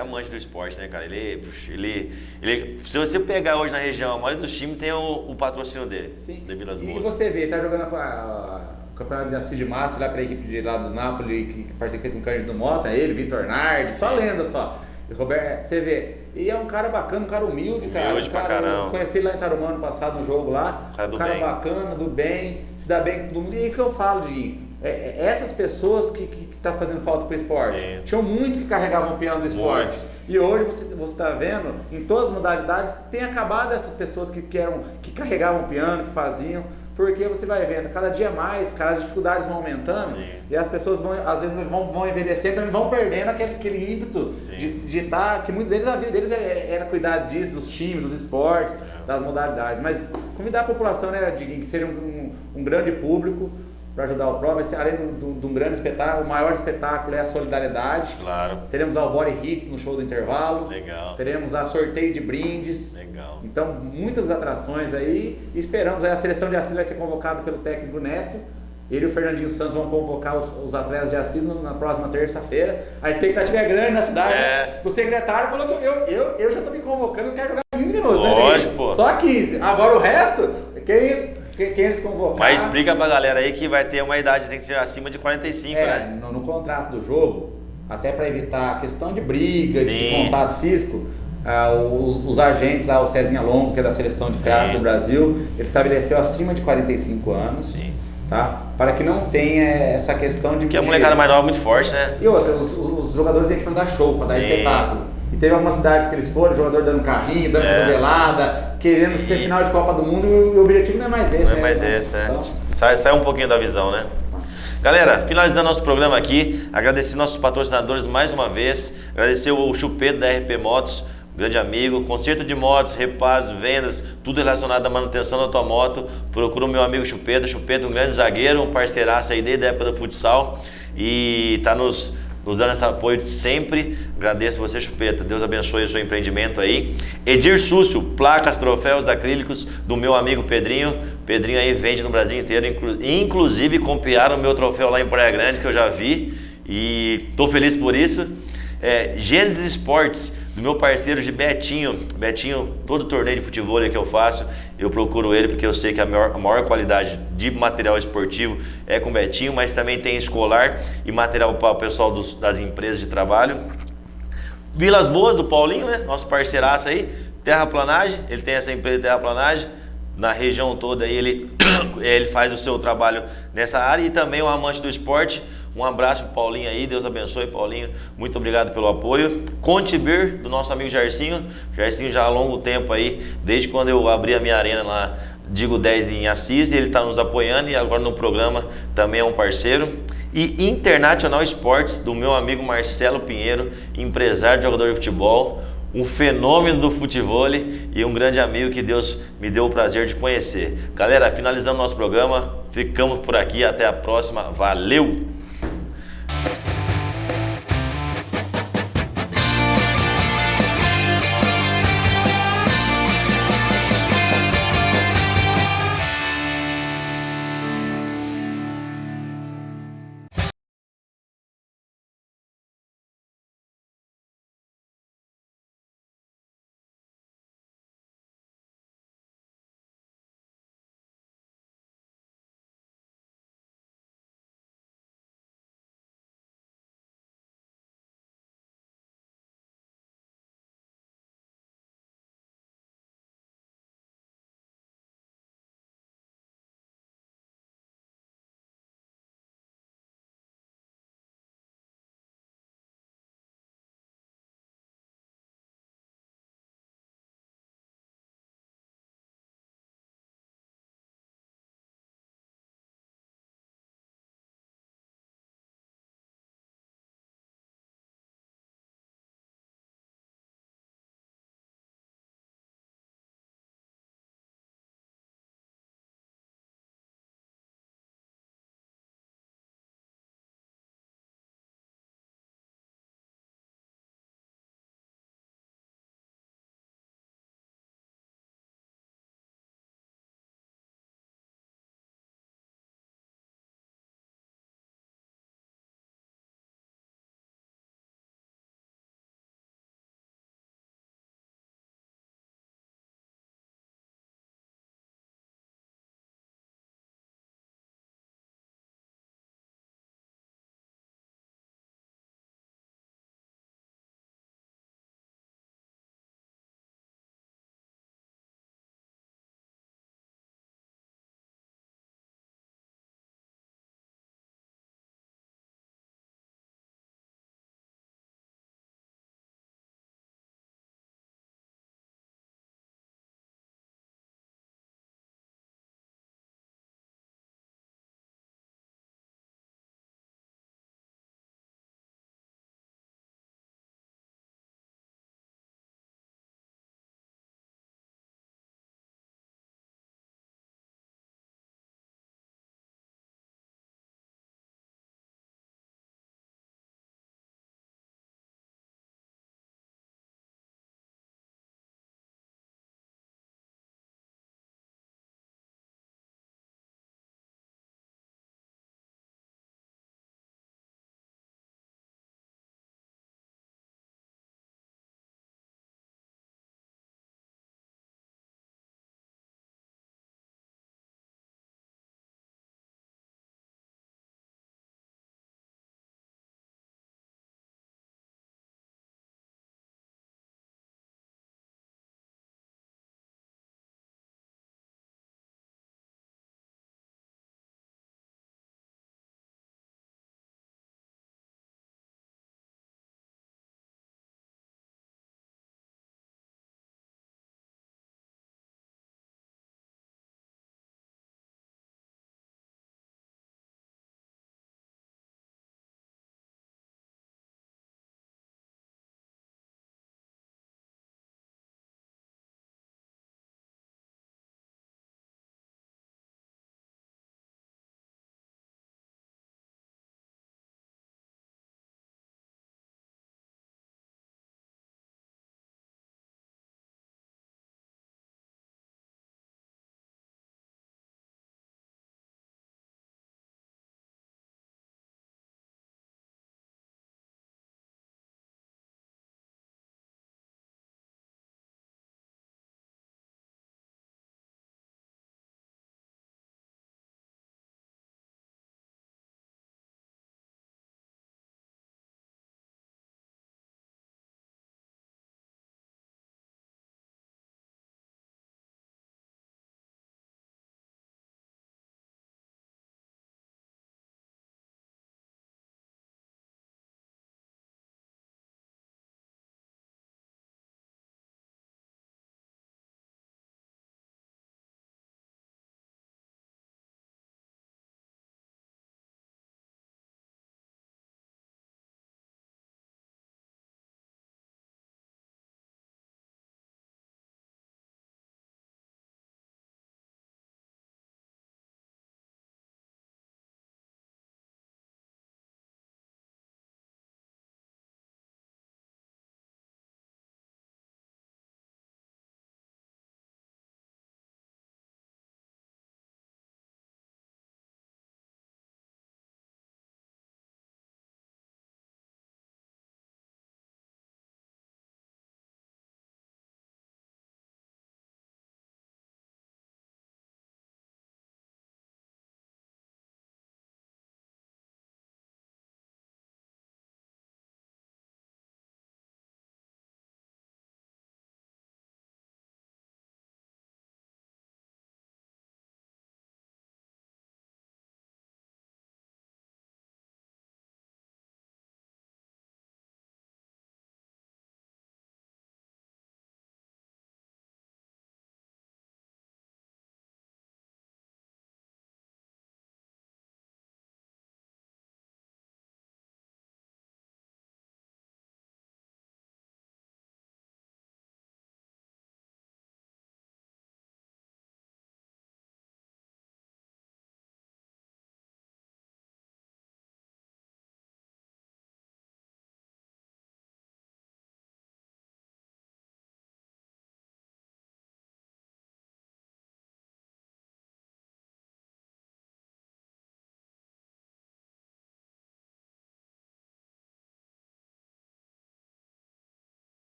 amante do esporte, né, cara? Se você pegar hoje na região, a maioria dos times tem o patrocínio dele, sim, de Vilas Boas. Boas. E você vê, ele tá jogando o campeonato de Assis de Márcio lá para a equipe de lá do Napoli, que participa com o Cândido Mota, ele, Vitor Nardi, só lenda só. Roberto, você vê, e é um cara bacana, um cara humilde, cara. Humilde pra caramba. Conheci ele lá em Tarumã ano passado no jogo lá. Um cara bacana, do bem, se dá bem com todo mundo. E é isso que eu falo, Diguinho. Essas pessoas que tá fazendo falta pro esporte. Sim. Tinham muitos que carregavam o piano do esporte. Muitos. E hoje você tá vendo, em todas as modalidades, tem acabado essas pessoas que carregavam o piano, que faziam. Porque você vai vendo, cada dia mais, as dificuldades vão aumentando. Sim. E as pessoas às vezes vão envelhecendo, também vão perdendo aquele ímpeto de estar, que muitos deles, a vida deles era cuidar disso, dos times, dos esportes, das modalidades. Mas convidar a população, né, que seja um grande público para ajudar o próprio, além de um grande espetáculo, o maior espetáculo é a solidariedade. Claro. Teremos a Body Hits no show do intervalo. Legal. Teremos a sorteio de brindes. Legal. Então, muitas atrações aí. E esperamos, aí a seleção de Assis vai ser convocada pelo técnico Neto. Ele e o Fernandinho Santos vão convocar os atletas de Assis na próxima terça-feira. A expectativa é grande na cidade. O secretário falou que eu já estou me convocando, eu quero jogar 15 minutos. Lógico, né, pô. Só 15. Agora o resto, quem eles convocaram. Mas explica pra galera aí que vai ter uma idade, tem que ser acima de 45, né? No contrato do jogo, até para evitar a questão de briga, de contato físico, os agentes lá, o Cezinha Longo, que é da seleção de craques do Brasil, ele estabeleceu acima de 45 anos. Sim. Tá? Para que não tenha essa questão de... Porque a molecada mais nova é muito forte, né? E outra, os jogadores têm que dar show, para dar espetáculo. E teve algumas cidades que eles foram, o jogador dando carrinho, dando cotovelada, querendo ser final de Copa do Mundo, e o objetivo não é mais esse, né? Não é mais esse, né? Então, sai um pouquinho da visão, né? Galera, finalizando nosso programa aqui, agradecer nossos patrocinadores mais uma vez, agradecer o Chupeta da RP Motos, grande amigo, conserto de motos, reparos, vendas, tudo relacionado à manutenção da tua moto. Procura o meu amigo Chupeta, um grande zagueiro, um parceiraço aí desde a época do futsal e tá nos dando esse apoio de sempre. Agradeço você, Chupeta, Deus abençoe o seu empreendimento aí. Edir Súcio, placas, troféus, acrílicos do meu amigo Pedrinho. Pedrinho aí vende no Brasil inteiro, inclusive copiaram o meu troféu lá em Praia Grande, que eu já vi e tô feliz por isso. Gênesis Esportes, do meu parceiro de Betinho. Betinho, todo torneio de futebol que eu faço, eu procuro ele porque eu sei que a maior qualidade de material esportivo é com Betinho, mas também tem escolar e material para o pessoal das empresas de trabalho. Vilas Boas, do Paulinho, né? Nosso parceiraço aí, terraplanagem, ele tem essa empresa de terraplanagem, na região toda aí ele faz o seu trabalho nessa área, e também um amante do esporte. Um abraço pro Paulinho aí, Deus abençoe, Paulinho, muito obrigado pelo apoio. Contibir, do nosso amigo Jarcinho. Jarcinho já há longo tempo aí, desde quando eu abri a minha arena lá, Digo 10 em Assis, ele está nos apoiando e agora no programa também é um parceiro. E International Esportes, do meu amigo Marcelo Pinheiro, empresário de jogador de futebol, um fenômeno do futebol e um grande amigo que Deus me deu o prazer de conhecer. Galera, finalizando nosso programa, ficamos por aqui, até a próxima, valeu!